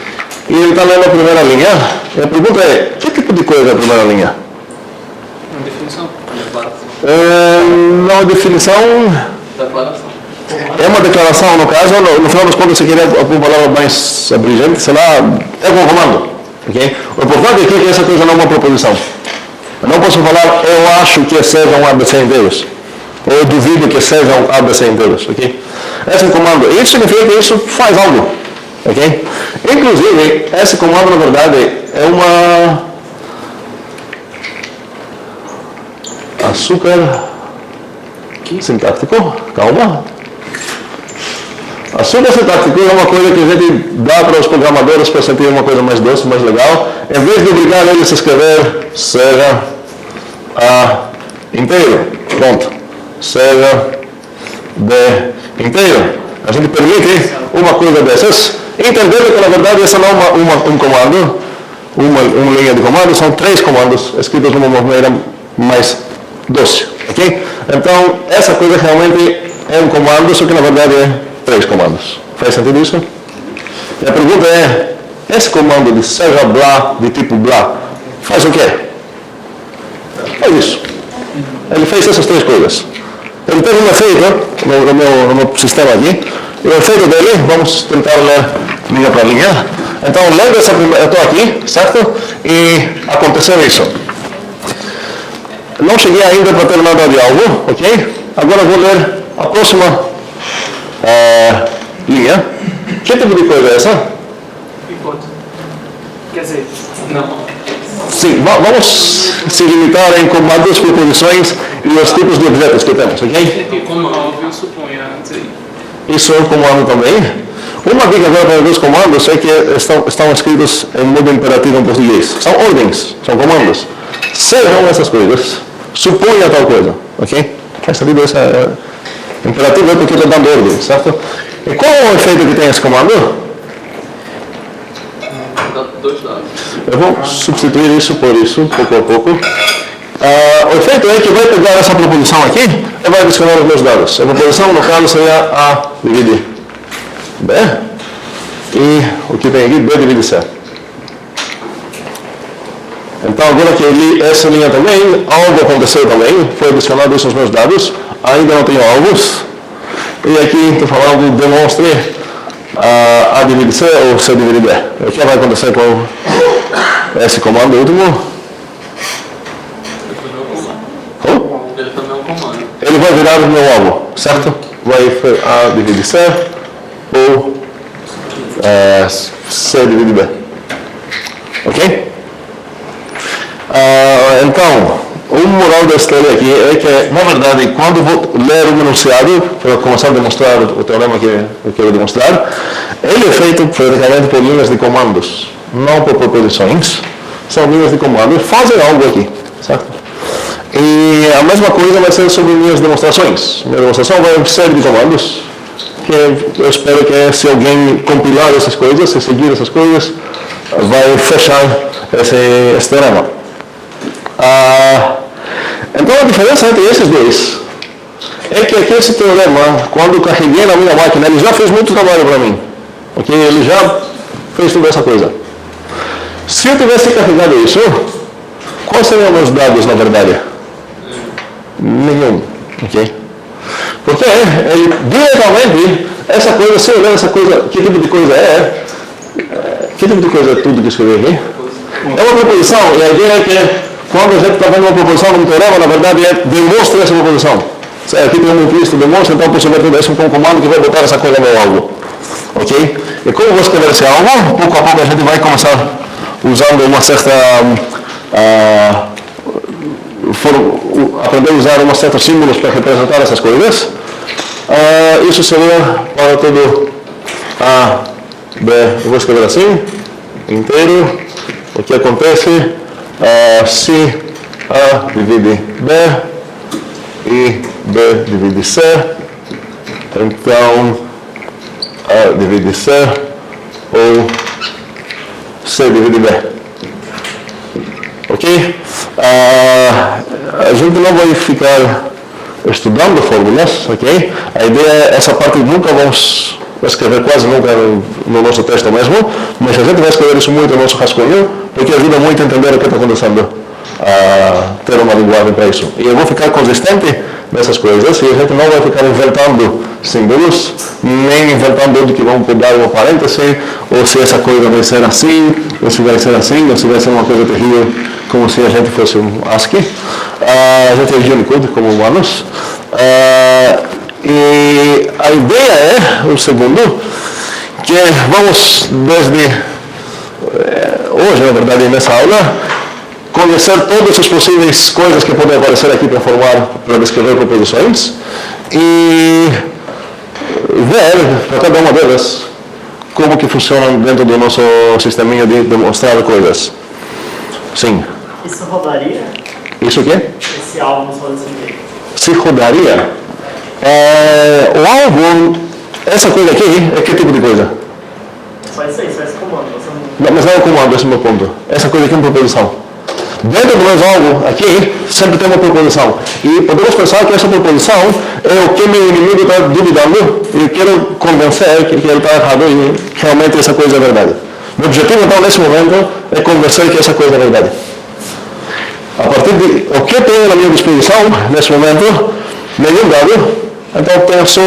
e ele está lendo a primeira linha. E a pergunta é, que tipo de coisa é a primeira linha? Uma definição. Não, definição... Declaração. É uma declaração, no caso, no final das contas, você queria uma palavra mais abrangente, sei lá, é um comando. Okay? O importante aqui é que essa coisa não é uma proposição. Eu não posso falar, eu acho que sejam ABC inteiros. Ou eu duvido que sejam ABC inteiros. Okay? Esse é um comando. Isso significa que isso faz algo. Okay? Inclusive, esse comando, na verdade, é uma... açúcar sintático. Calma. Açúcar sintático é uma coisa que a gente dá para os programadores para sentir uma coisa mais doce, mais legal. Em vez de obrigar eles a escrever seja A inteiro, pronto, seja B inteiro. A gente permite uma coisa dessas, entendendo que na verdade essa não é um comando, uma linha de comando, são 3 comandos escritos de uma maneira mais doce, ok? Então, essa coisa realmente é um comando, só que na verdade é 3 comandos. Faz sentido isso? E a pergunta é, esse comando de seja blá, de tipo blá, faz o quê? Faz isso. Ele fez essas três coisas. Ele teve um efeito no meu sistema aqui. E o efeito dele, vamos tentar ler linha para linha. Então, lembra essa primeira, eu estou aqui, certo? E aconteceu isso. Não cheguei ainda para ter nada de algo, ok? Agora vou ler a próxima linha. Que tipo de coisa é essa? Enquanto. Quer dizer, não. Sim, vamos se limitar em comandos, proposições e os tipos de objetos que temos, ok? Como óbvio, suponha antes aí. Isso é um comando também. Uma dica agora para os comandos é que estão escritos em modo imperativo em português. São ordens, são comandos. Sejam essas coisas, suponha tal coisa, ok? Essa língua é imperativo é porque está dando ordem, certo? E qual é o efeito que tem esse comando? Dá 2 dados. Eu vou substituir isso por isso, pouco a pouco. O efeito é que vai pegar essa proposição aqui e vai adicionar os meus dados. A proposição, no caso, seria A divide B. E o que tem aqui? B divide C. Então, agora que eu li essa linha também, algo aconteceu também. Foi adicionado isso aos meus dados. Ainda não tenho alvos. E aqui estou falando, demonstre A divide C ou C divide B. O que vai acontecer com esse comando último? Ele também é um comando. Ele vai virar o meu alvo, certo? Vai A divide C ou C divide B. Ok? Então, o moral da história aqui é que, na verdade, quando vou ler um enunciado, para começar a demonstrar o teorema que eu quero demonstrar, ele é feito praticamente por linhas de comandos, não por proposições. São linhas de comandos, fazem algo aqui, certo? E a mesma coisa vai ser sobre minhas demonstrações. Minha demonstração vai ser série de comandos, que eu espero que se alguém compilar essas coisas, se seguir essas coisas, vai fechar esse teorema. Então a diferença entre esses dois é que aqui esse teorema, quando eu carreguei na minha máquina, ele já fez muito trabalho para mim. Ok? Ele já fez toda essa coisa. Se eu tivesse carregado isso, quais seriam meus dados na verdade? Nenhum. Ok? Porque ele diretamente, essa coisa, se eu ler essa coisa, que tipo de coisa é? Que tipo de coisa é tudo que eu escrevi aqui? É uma proposição, e a ideia é que quando a gente está vendo uma proposição no teorema, na verdade demonstra essa proposição. Aqui tem um implícito, demonstra, então por sobretudo isso com um comando que vai botar essa coisa no alvo. Ok? E como eu vou escrever esse alvo, pouco a pouco a gente vai começar usando uma certa... aprender a usar uns certos símbolos para representar essas coisas. Isso seria para todo A, B, eu vou escrever assim, inteiro. O que acontece? Se A divide B e B divide C, então A divide C ou C divide B. Ok? A gente não vai ficar estudando fórmulas, ok? A ideia é, essa parte nunca vamos escrever, quase nunca no nosso texto mesmo, mas a gente vai escrever isso muito no nosso rascunho, porque ajuda muito a entender o que está acontecendo, ter uma linguagem para isso. E eu vou ficar consistente nessas coisas, e a gente não vai ficar inventando símbolos, nem inventando onde que vamos mudar uma parêntese, ou se essa coisa vai ser assim, ou se vai ser assim, ou se vai ser uma coisa terrível, como se a gente fosse um ASCII. A gente é de Unicode como humanos. E a ideia é, o segundo, que vamos desde hoje, na verdade, nessa aula, conhecer todas as possíveis coisas que podem aparecer aqui para descrever proposições e ver para cada uma delas como que funcionam dentro do nosso sisteminha de demonstrar coisas. Sim. Isso rodaria? Isso o quê? Esse alvo só desse jeito. Se rodaria? O alvo, essa coisa aqui, é que tipo de coisa? Só isso aí, só esse comando. Não, mas não é o comando, esse é o meu ponto. Essa coisa aqui é uma proposição. Dentro do meu alvo, aqui, sempre tem uma proposição. E podemos pensar que essa proposição é o que meu inimigo está duvidando e eu quero convencer que ele está errado e realmente essa coisa é verdade. Meu objetivo, então, nesse momento, é convencer que essa coisa é verdade. A partir de o que eu tenho na minha disposição, nesse momento, nenhum dado, então tenho só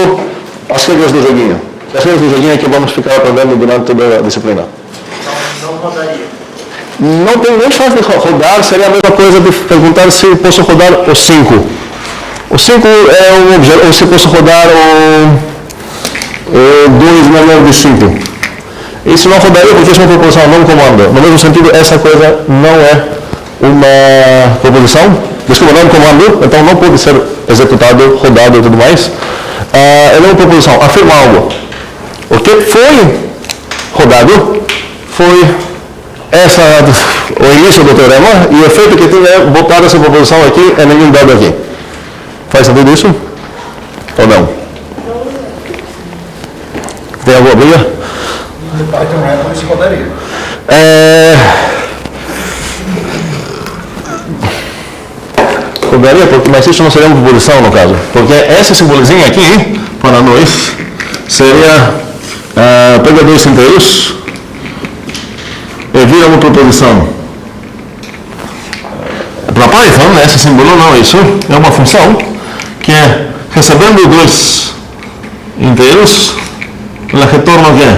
as regras do joguinho. As regras do joguinho é que vamos ficar aprendendo durante toda a disciplina. Não rodaria. Não tem nem chance de rodar, seria a mesma coisa de perguntar se eu posso rodar o 5. O 5 é um objeto, ou se eu posso rodar o 2 menor de 5. Isso não rodaria porque isso é uma proposição, não um comando. No mesmo sentido, essa coisa não é uma proposição, desculpa, não é um comando, então não pode ser executado, rodado e tudo mais. É uma proposição, afirma algo. O que foi rodado foi o início do teorema, e o efeito que tem é botar essa proposição aqui e nenhum dado aqui. Faz sentido isso? Ou não? Tem alguma briga? No Python Random isso rodaria. Rodaria, mas isso não seria uma proposição no caso. Porque esse simbolozinho aqui, para nós, seria pega dois inteiros e vira uma proposição. Para Python, esse símbolo não é isso, é uma função que recebendo dois inteiros, ela retorna o quê?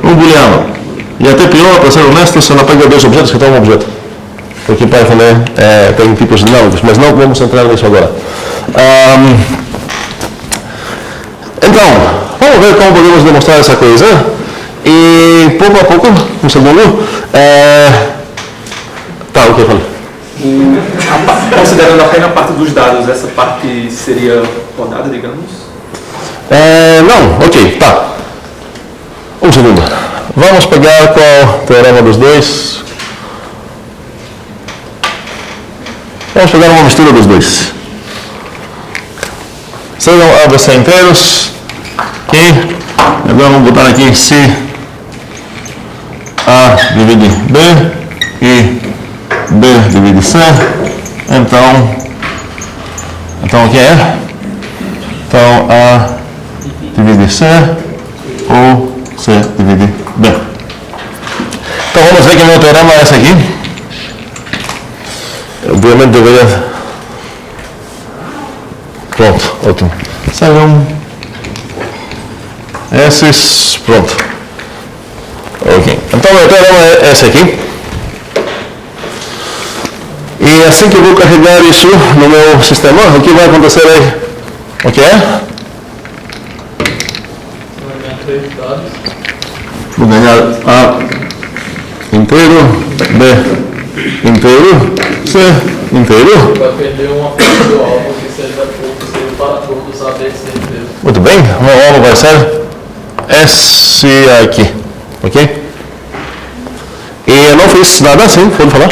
Um booleano. E até pior, para ser honesto, se ela pega dois objetos, retorna um objeto. Porque Python tem tipos dinâmicos, mas não vamos entrar nisso agora. Então, vamos ver como podemos demonstrar essa coisa. E pouco a pouco, um segundo. Tá, o que eu falei? Considerando apenas a parte dos dados, essa parte seria rodada, digamos? Não, ok, tá. Um segundo. Vamos pegar qual o teorema dos dois. Vamos pegar uma mistura dos dois. Sejam ABC inteiros. E agora vamos botar aqui se A divide B e B divide C. Então o que é? Então A divide C ou C divide B. Então vamos ver que o meu teorema é esse aqui. Obviamente deveria. Pronto, ótimo. Sejam esses. Pronto. Ok. Então meu teorema é esse aqui. E assim que eu vou carregar isso no meu sistema, o que vai acontecer é. O que é? Vou ganhar A inteiro, B inteiro, C inteiro. Vai perder uma parte do alvo que seja possível para todos A, B, C inteiro. Muito bem, o meu alvo vai ser esse aqui, ok? E eu não fiz nada assim, pode falar?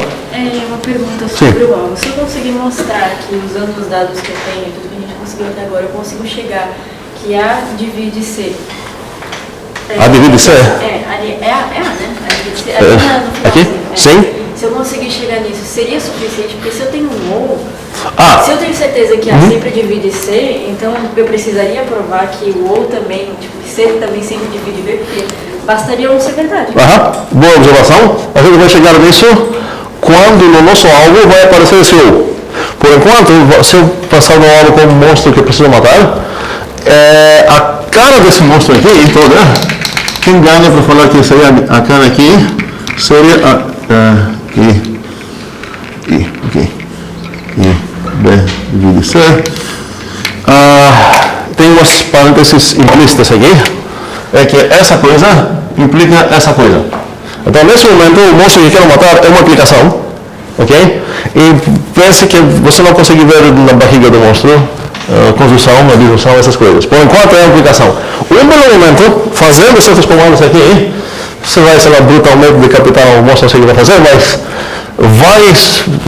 Uma pergunta sobre o alvo. Se eu conseguir mostrar que usando os dados que eu tenho, tudo que a gente conseguiu até agora, eu consigo chegar que A divide C. A divide C? Ali é A, né? A divide C. Ali no finalzinho. Aqui? Sim. Se eu conseguir chegar nisso, seria suficiente? Porque se eu tenho um OU, se eu tenho certeza que A sempre divide C, então eu precisaria provar que o OU também, tipo, C também sempre divide B, porque bastaria não ser verdade. Boa observação. A gente vai chegar nisso quando no nosso alvo vai aparecer esse OU. Por enquanto, se eu passar no alvo como um monstro que eu preciso matar, a cara desse monstro aqui, toda, quem ganha para falar que seria a cara aqui, seria B divide C. Tem umas parênteses implícitas aqui, é que essa coisa implica essa coisa. Então, nesse momento, o monstro que eu quero matar é uma aplicação, ok? E pense que você não consegue ver na barriga do monstro construção, disjunção, essas coisas. Por enquanto é uma aplicação. Um belo momento, fazendo certos comandos aqui, você vai, sei lá, brutalmente decapitar o monstro, não sei o que vai fazer, mas vai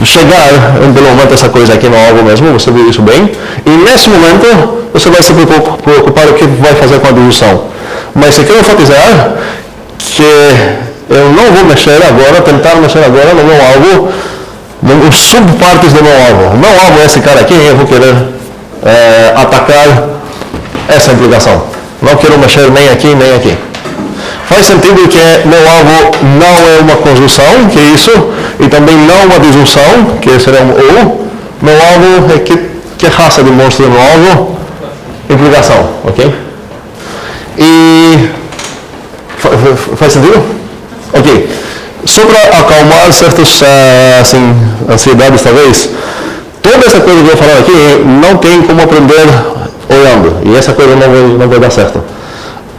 chegar um belo momento essa coisa aqui no alvo mesmo, você viu isso bem, e nesse momento você vai se preocupar o que vai fazer com a disjunção. Mas eu quero enfatizar que eu não vou mexer agora, tentar mexer agora no meu alvo, nas subpartes do meu alvo. O meu alvo é esse cara aqui, eu vou querer atacar essa implicação. Não quero mexer nem aqui, nem aqui. Faz sentido que meu alvo não é uma conjunção, que é isso, e também não uma disjunção, que seria um ou. Meu alvo é que raça demonstra meu alvo? Implicação, ok? E faz sentido? Ok. Só para acalmar certas assim, ansiedades, talvez, toda essa coisa que eu vou falar aqui não tem como aprender olhando, e essa coisa não vai dar certo.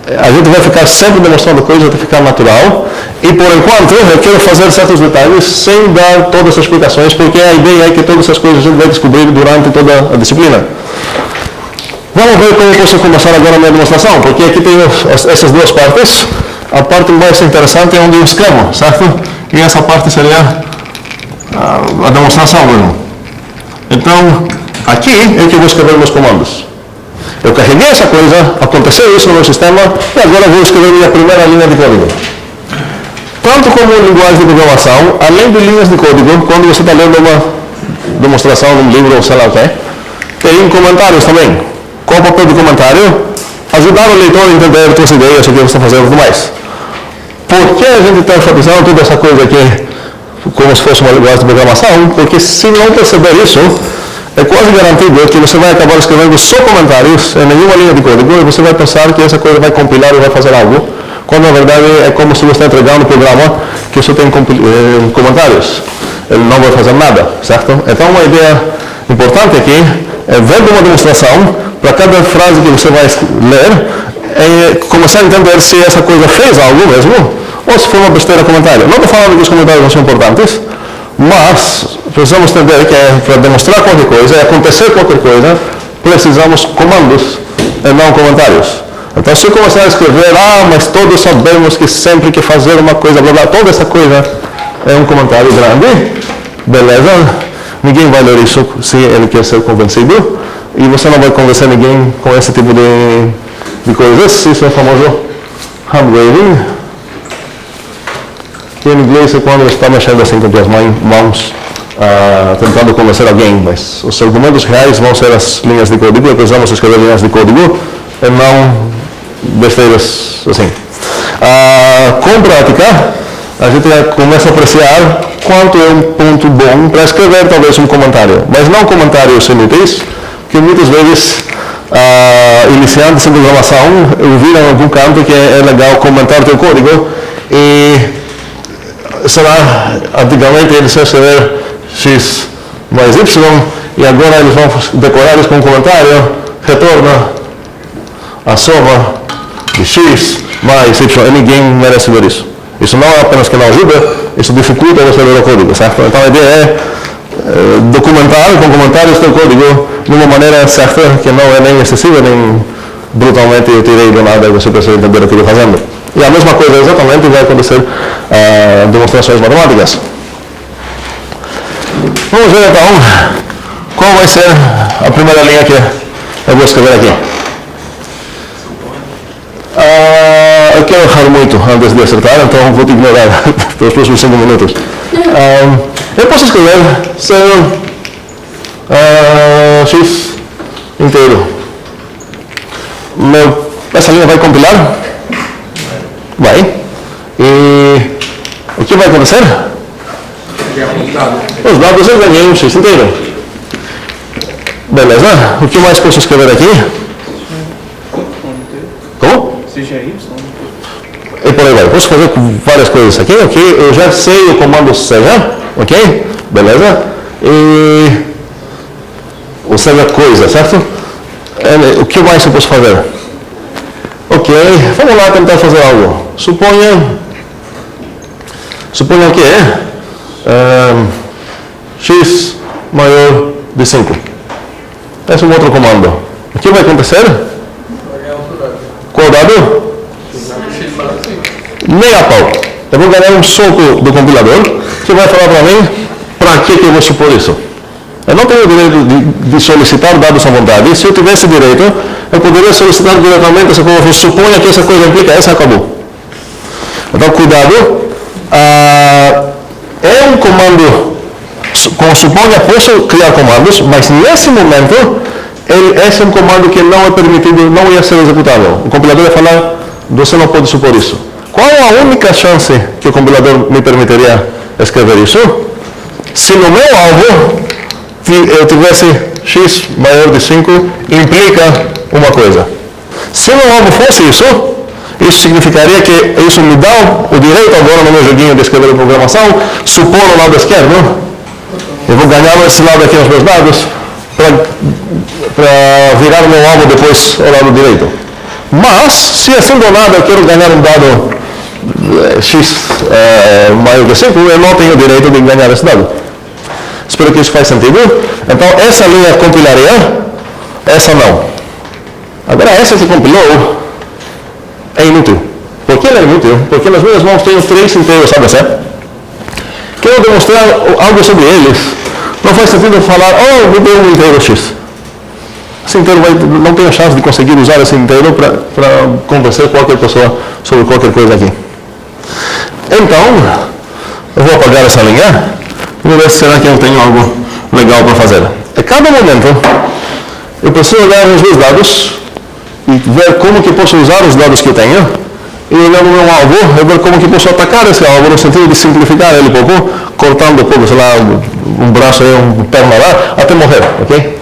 A gente vai ficar sempre demonstrando coisas até ficar natural, e por enquanto eu quero fazer certos detalhes sem dar todas as explicações, porque a ideia é que todas essas coisas a gente vai descobrir durante toda a disciplina. Vamos ver como eu posso começar agora a minha demonstração, porque aqui tem essas duas partes. A parte mais interessante é onde eu escrevo, certo? E essa parte seria a demonstração mesmo. Então, aqui é que eu vou escrever meus comandos. Eu carreguei essa coisa, aconteceu isso no meu sistema, e agora vou escrever minha primeira linha de código. Tanto como linguagem de programação, além de linhas de código, quando você está lendo uma demonstração num livro ou sei lá o que, tem comentários também. Qual o papel do comentário? Ajudar o leitor a entender as suas ideias, o que você está fazendo e tudo mais. Por que a gente está enfatizando toda essa coisa aqui como se fosse uma linguagem de programação? Porque se não perceber isso, é quase garantido que você vai acabar escrevendo só comentários em nenhuma linha de código e você vai pensar que essa coisa vai compilar e vai fazer algo, quando na verdade é como se você está entregando um programa que só tem comentários. Ele não vai fazer nada, certo? Então uma ideia importante aqui é ver uma demonstração para cada frase que você vai ler, começar a entender se essa coisa fez algo mesmo, ou se foi uma besteira comentário. Não estou falando que os comentários não são importantes, mas precisamos entender que para demonstrar qualquer coisa, acontecer qualquer coisa, precisamos comandos e não comentários. Então se eu começar a escrever, mas todos sabemos que sempre que fazer uma coisa, blá blá, toda essa coisa é um comentário grande, beleza? Ninguém vai ler isso se ele quer ser convencido, e você não vai convencer ninguém com esse tipo de coisas. Isso é o famoso hand waving, que em inglês é quando você está mexendo assim com as mãos, tentando convencer alguém, mas os argumentos reais vão ser as linhas de código, e precisamos escrever linhas de código e não besteiras assim. Com prática, a gente começa a apreciar quanto é um ponto bom para escrever talvez um comentário, mas não comentários inúteis, que muitas vezes iniciantes em programação ouviram em algum canto que é legal comentar teu código, e será, antigamente eles iam escrever x mais y, e agora eles vão decorar isso com um comentário, retorna a soma de x mais y, e ninguém merece ver isso. Isso não é apenas que não ajuda, isso dificulta você ler o código, certo? Então a ideia é documentar com comentários teu código de uma maneira certa, que não é nem excessiva, nem brutalmente eu tirei do nada e você precisa entender o que eu estou fazendo. E a mesma coisa exatamente vai acontecer em demonstrações matemáticas. Vamos ver então qual vai ser a primeira linha que eu vou escrever aqui. Eu quero errar muito antes de acertar, então vou te ignorar pelos próximos 5 minutos. Eu posso escrever x inteiro. Essa linha vai compilar? Vai. E o que vai acontecer? Os dados eu ganhei um x inteiro. Beleza? O que mais posso escrever aqui? Como? CGI, E por aí vai. Posso fazer várias coisas aqui, ok? Eu já sei o comando seja, ok? Beleza? E o seja coisa, certo? O que mais eu posso fazer? Ok, vamos lá tentar fazer algo. Suponha que x maior de 5. Esse é um outro comando. O que vai acontecer? Qual dado? Nem a pau. Eu vou ganhar um soco do compilador que vai falar para mim para que eu vou supor isso. Eu não tenho o direito de solicitar dados à vontade. Se eu tivesse direito, eu poderia solicitar diretamente essa coisa. Suponha que essa coisa implica, essa acabou. Então, cuidado. É um comando, com suponha, posso criar comandos, mas nesse momento, esse é um comando que não é permitido, não ia ser executável. O compilador vai falar, você não pode supor isso. Qual a única chance que o compilador me permitiria escrever isso? Se no meu alvo eu tivesse x maior de 5, implica uma coisa. Se o meu alvo fosse isso significaria que isso me dá o direito agora no meu joguinho de escrever a programação, supor o lado esquerdo. Eu vou ganhar esse lado aqui nos meus dados para virar o meu alvo depois ao lado direito. Mas, se assim do nada eu quero ganhar um dado x maior que 5, eu não tenho o direito de ganhar esse dado. Espero que isso faz sentido. Então, essa linha compilaria, essa não. Agora, essa que compilou é inútil. Por que ela é inútil? Porque nas minhas mãos tenho 3 inteiros ABC. Quero demonstrar algo sobre eles. Não faz sentido falar, me deu um inteiro x. Esse inteiro não tem a chance de conseguir usar esse inteiro para convencer qualquer pessoa sobre qualquer coisa aqui. Então, eu vou apagar essa linha e vou ver se será que eu tenho algo legal para fazer. A cada momento, eu preciso olhar os meus dados e ver como que posso usar os dados que eu tenho, e olhando o meu alvo, eu ver como que posso atacar esse alvo, no sentido de simplificar ele um pouco, cortando um pouco, sei lá, um braço aí, uma perna lá, até morrer, ok?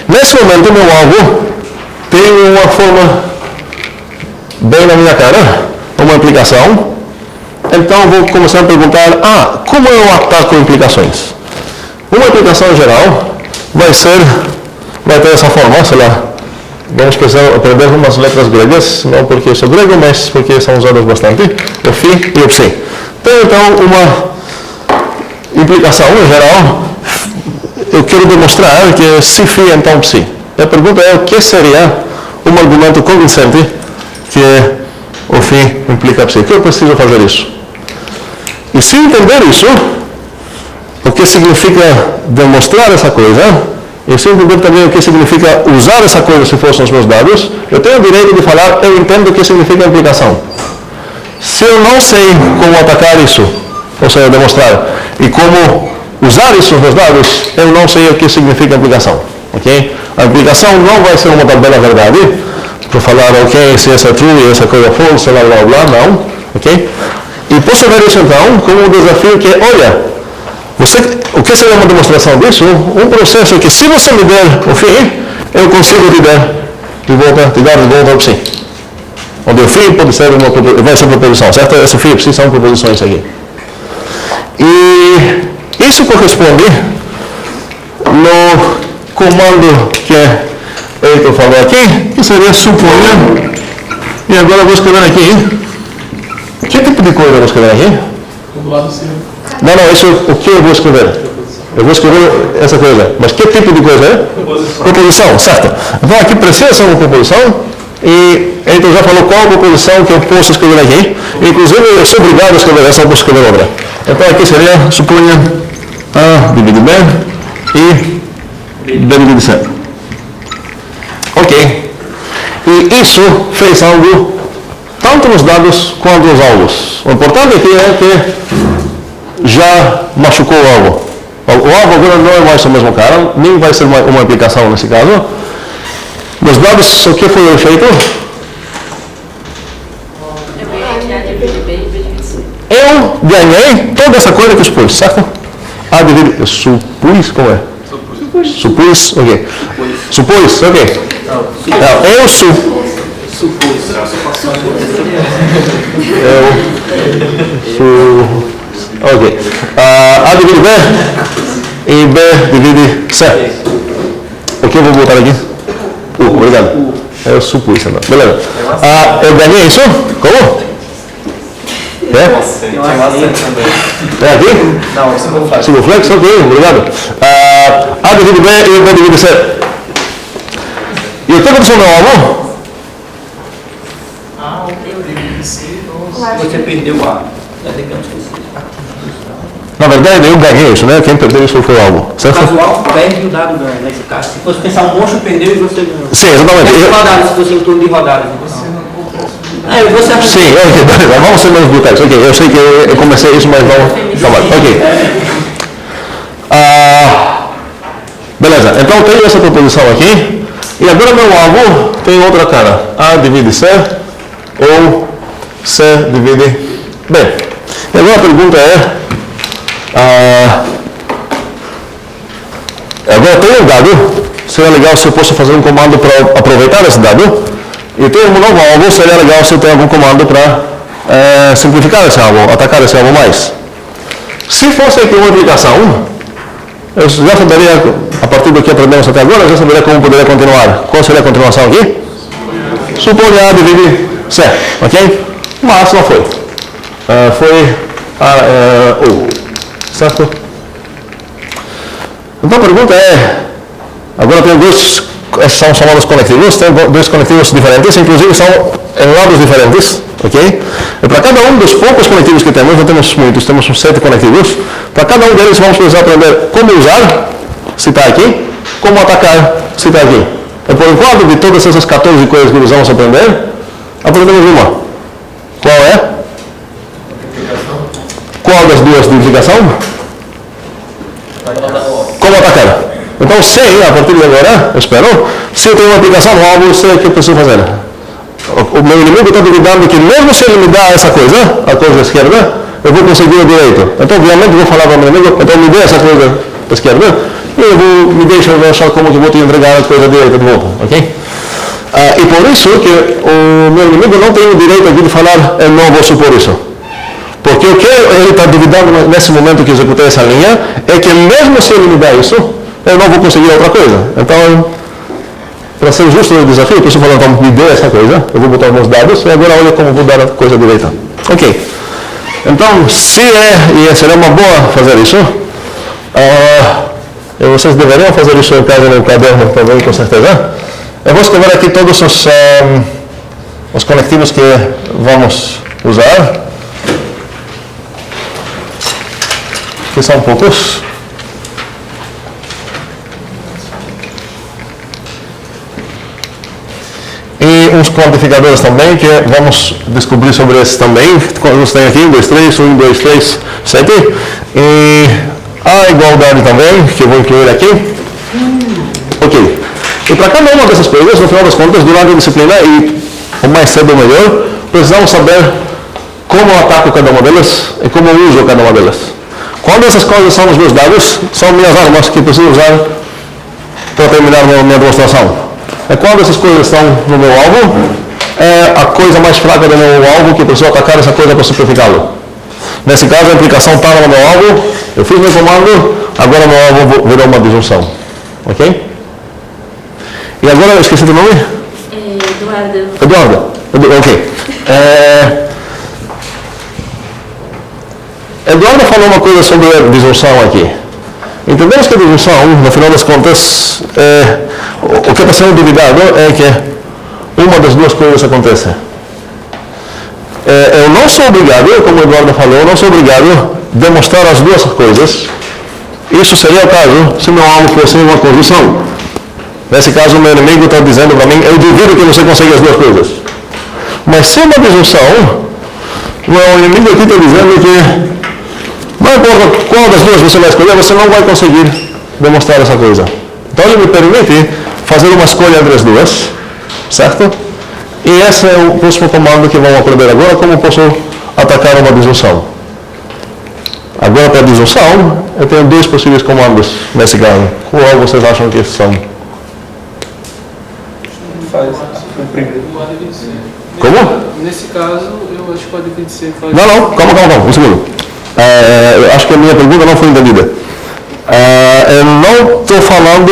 Nesse momento, o meu alvo tem uma forma bem na minha cara, uma implicação. Então, eu vou começar a perguntar, como eu ataco implicações? Uma implicação geral vai ter essa forma, sei lá, vamos aprender algumas letras gregas, não porque eu sou grego, mas porque são usadas bastante, o φ e o ψ. Tem então uma implicação em geral, eu quero demonstrar que se φ então ψ. A pergunta é o que seria um argumento convincente que o φ implica ψ. Que eu preciso fazer isso? E se entender isso, o que significa demonstrar essa coisa, e se entender também o que significa usar essa coisa se fossem os meus dados, eu tenho o direito de falar, eu entendo o que significa implicação. Se eu não sei como atacar isso, ou seja, demonstrar, e como usar isso nos meus dados, eu não sei o que significa implicação. Okay? A implicação não vai ser uma tabela verdade, para falar, ok, se essa é true e essa coisa é false, blá blá blá, não. Okay? E posso ver isso então como um desafio que, olha, o que seria uma demonstração disso? Um processo que, se você me der o φ, eu consigo te dar de volta o ψ. Onde o φ pode ser vai ser proposição, certo? Esse φ e ψ são proposições aqui. E isso corresponde no comando que Heitor falou aqui, que seria suponha, e agora eu vou escrever aqui. Que tipo de coisa eu vou escrever aqui? Não, isso o que eu vou escrever? Eu vou escrever essa coisa. Mas que tipo de coisa é? Proposição, certo. Então aqui precisa ser uma proposição e então já falou qual a proposição que eu posso escrever aqui. Inclusive eu sou obrigado a escrever essa, eu posso escrever outra. Então aqui seria, suponha A dividido B e B dividido C. Ok. E isso fez algo tanto nos dados quanto nos alvos. O importante aqui é que já machucou o alvo. O alvo agora não é mais o mesmo cara, nem vai ser uma implicação nesse caso. Nos dados, o que foi feito? Eu ganhei toda essa coisa que eu supus, certo? A dividido, supus, como é? Supus, ok. Supus, ok. Não, eu ok. A divide B e B divide C. O que eu vou botar aqui? Obrigado. Eu supus, não. Beleza. Eu ganhei isso? Como? É aqui? Não, isso é flex. Flex, ok, obrigado. A divide B e B divide C. E o que aconteceu no meu alvo? Você perdeu A. Na verdade, eu ganhei isso, né? Quem perdeu isso foi o alvo. Certo? Caso o alvo perde, o dado ganha, nesse caso. Se fosse pensar, o monstro perdeu e você ganhou. Sim, exatamente. Se fosse um turno de rodadas. Sim, ok, beleza. Vamos ser menos brutais. Ok, eu sei que eu comecei isso, mas vamos... Calma, ok. Beleza, então tem essa proposição aqui. E agora meu alvo tem outra cara. A divide C ou C divide B. E agora a pergunta é, agora tem um dado, seria legal se eu posso fazer um comando para aproveitar esse dado, e tem um novo alvo, seria legal se eu tenho algum comando para simplificar esse alvo, atacar esse alvo mais. Se fosse aqui uma aplicação, eu já saberia, a partir do que aprendemos até agora, eu já saberia como poderia continuar. Qual seria a continuação aqui? Supõe A divide C, ok? Mas não foi. Foi U, certo? Então a pergunta é, agora tem esses são chamados conectivos, tem dois conectivos diferentes, inclusive são em lados diferentes, ok? E para cada um dos poucos conectivos que temos, não temos muitos, temos uns 7 conectivos, para cada um deles vamos precisar aprender como usar, se está aqui, como atacar, se está aqui. E por enquanto, de todas essas 14 coisas que precisamos aprender, aprendemos uma. Qual é? Qual das duas de implicação? Como atacar. Então, sei, a partir de agora, eu espero, se eu tenho uma aplicação no alvo, eu sei o que eu preciso fazer. O meu inimigo está duvidando que mesmo se ele me dá essa coisa, a coisa esquerda, eu vou conseguir o direito. Então, obviamente, eu vou falar para o meu inimigo, então me dê essa coisa esquerda, e eu vou, me deixa achar como que vou te entregar a coisa direita de novo, ok? E por isso que o meu inimigo não tem o direito aqui de falar, eu não vou supor isso. Porque o que ele está duvidando nesse momento que eu executei essa linha, é que mesmo se ele me dá isso, eu não vou conseguir outra coisa. Então, para ser justo no desafio, eu estou falando, então me dê essa coisa, eu vou botar alguns dados, e agora olha como vou dar a coisa direita. Ok. Então, se e seria uma boa fazer isso, vocês deveriam fazer isso em casa no caderno também, com certeza. Eu vou escrever aqui todos os conectivos que vamos usar, que são poucos. E uns quantificadores também, que vamos descobrir sobre esses também. Quantos tem aqui? 1, 2, 3, 1, 2, 3, 7. E a igualdade também, que eu vou incluir aqui. Ok. E para cada uma dessas coisas, no final das contas, durante a disciplina, e o mais cedo ou melhor, precisamos saber como eu ataco cada uma delas e como eu uso cada uma delas. Quando essas coisas são os meus dados, são minhas armas que eu preciso usar para terminar a minha demonstração. É quando essas coisas estão no meu alvo, é a coisa mais fraca do meu alvo que eu preciso atacar essa coisa para simplificá-lo. Nesse caso, a implicação está no meu alvo, eu fiz meu comando, agora o meu alvo virou uma disjunção. Ok? E agora eu esqueci do nome? Eduardo. Ok. Eduardo falou uma coisa sobre a disjunção aqui. Entendemos que a disjunção, no final das contas, o que está sendo duvidado é que uma das duas coisas acontece. Eu não sou obrigado, como o Eduardo falou, eu não sou obrigado a demonstrar as duas coisas. Isso seria o caso se meu alvo fosse uma conjunção. Nesse caso, o meu inimigo está dizendo para mim, eu duvido que você consiga as duas coisas. Mas se é uma disjunção, o meu inimigo aqui está dizendo que não importa qual das duas você vai escolher, você não vai conseguir demonstrar essa coisa. Então ele me permite fazer uma escolha entre as duas, certo? E esse é o próximo comando que vamos aprender agora, como posso atacar uma disjunção. Agora para a disjunção, eu tenho dois possíveis comandos nesse caso. Qual vocês acham que são? Faz o primeiro. Como? Nesse caso, eu acho que pode ser. Não, calma, um segundo. Eu acho que a minha pergunta não foi entendida. Eu não estou falando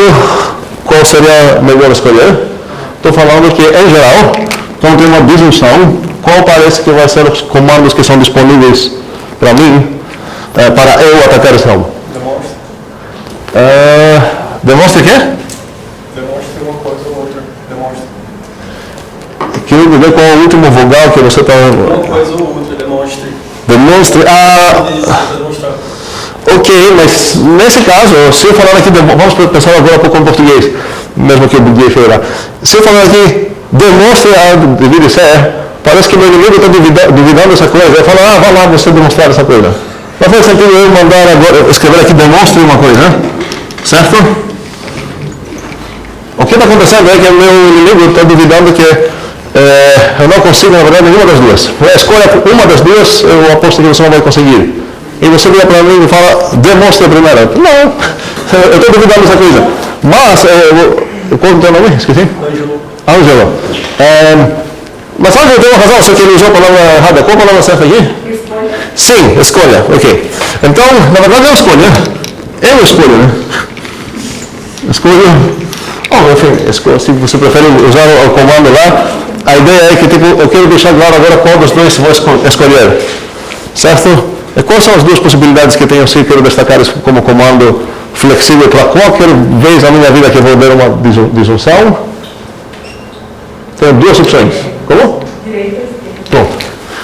qual seria a melhor escolher. Estou falando que, em geral, quando tem uma disjunção, qual parece que vai ser os comandos que são disponíveis para mim, para eu atacar esse alvo? Demonstre o quê? Demonstre uma coisa ou outra. Demonstre. Quero ver qual é o último vogal que você está... Uma coisa ou outra, demonstre. Demonstre... Ok, mas nesse caso, se eu falar aqui... Vamos pensar agora um pouco em português, mesmo que eu buguei feio lá. Se eu falar aqui, demonstre a divide C, parece que meu inimigo está duvidando dessa coisa. Eu falo, vai lá você demonstrar essa coisa. Não faz sentido eu mandar agora, escrever aqui, demonstre uma coisa, né? Certo? O que está acontecendo é que o meu inimigo está duvidando que eu não consigo, na verdade, nenhuma das duas. Escolha uma das duas, eu aposto que você não vai conseguir. E você vira para mim e fala, demonstre a primeira. Não, eu estou duvidando dessa coisa. Mas, qual é o teu nome? Esqueci? Ângelo. Mas Ângelo tem uma razão, só que ele usou a palavra errada. Qual a palavra certa aqui? Escolha. Sim, escolha, ok. Então, na verdade, eu escolho, né? Enfim, se você prefere usar o comando lá, a ideia é que tipo, eu quero deixar claro agora qual dos dois vou escolher, certo? E quais são as duas possibilidades que tenho se quero destacar isso como comando flexível para qualquer vez na minha vida que eu vou ver uma disjunção? Tenho duas opções. Como? Direita e esquerda. Pronto.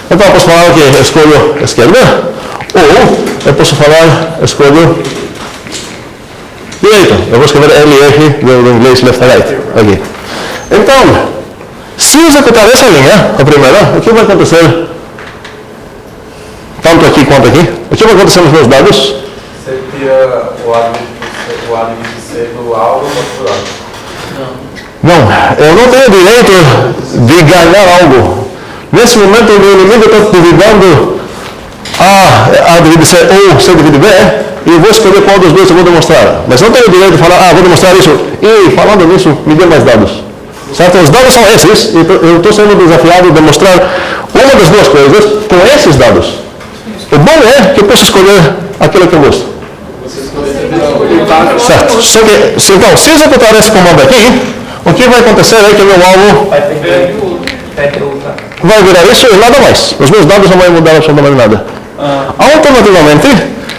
Então eu posso falar que escolho esquerda, ou eu posso falar escolho direita. Eu vou escrever LR do inglês left and right. Okay. Então, se executar essa linha, a primeira, o que vai acontecer? Tanto aqui quanto aqui. O que vai acontecer nos meus dados? Você tira o A de C do alvo ou do lado? Não, eu não tenho direito de ganhar algo. Nesse momento, o meu inimigo está duvidando A divide C ou C divide B, e eu vou escolher qual dos dois eu vou demonstrar. Mas não tenho direito de falar, vou demonstrar isso, e falando nisso, me dê mais dados. Certo? Os dados são esses, e eu estou sendo desafiado a demonstrar uma das duas coisas com esses dados. O bom é que eu posso escolher aquilo que eu gosto. Certo. Só que, então, se executar esse comando aqui, o que vai acontecer é que o meu alvo vai virar isso e nada mais. Os meus dados não vão mudar absolutamente nada. Alternativamente,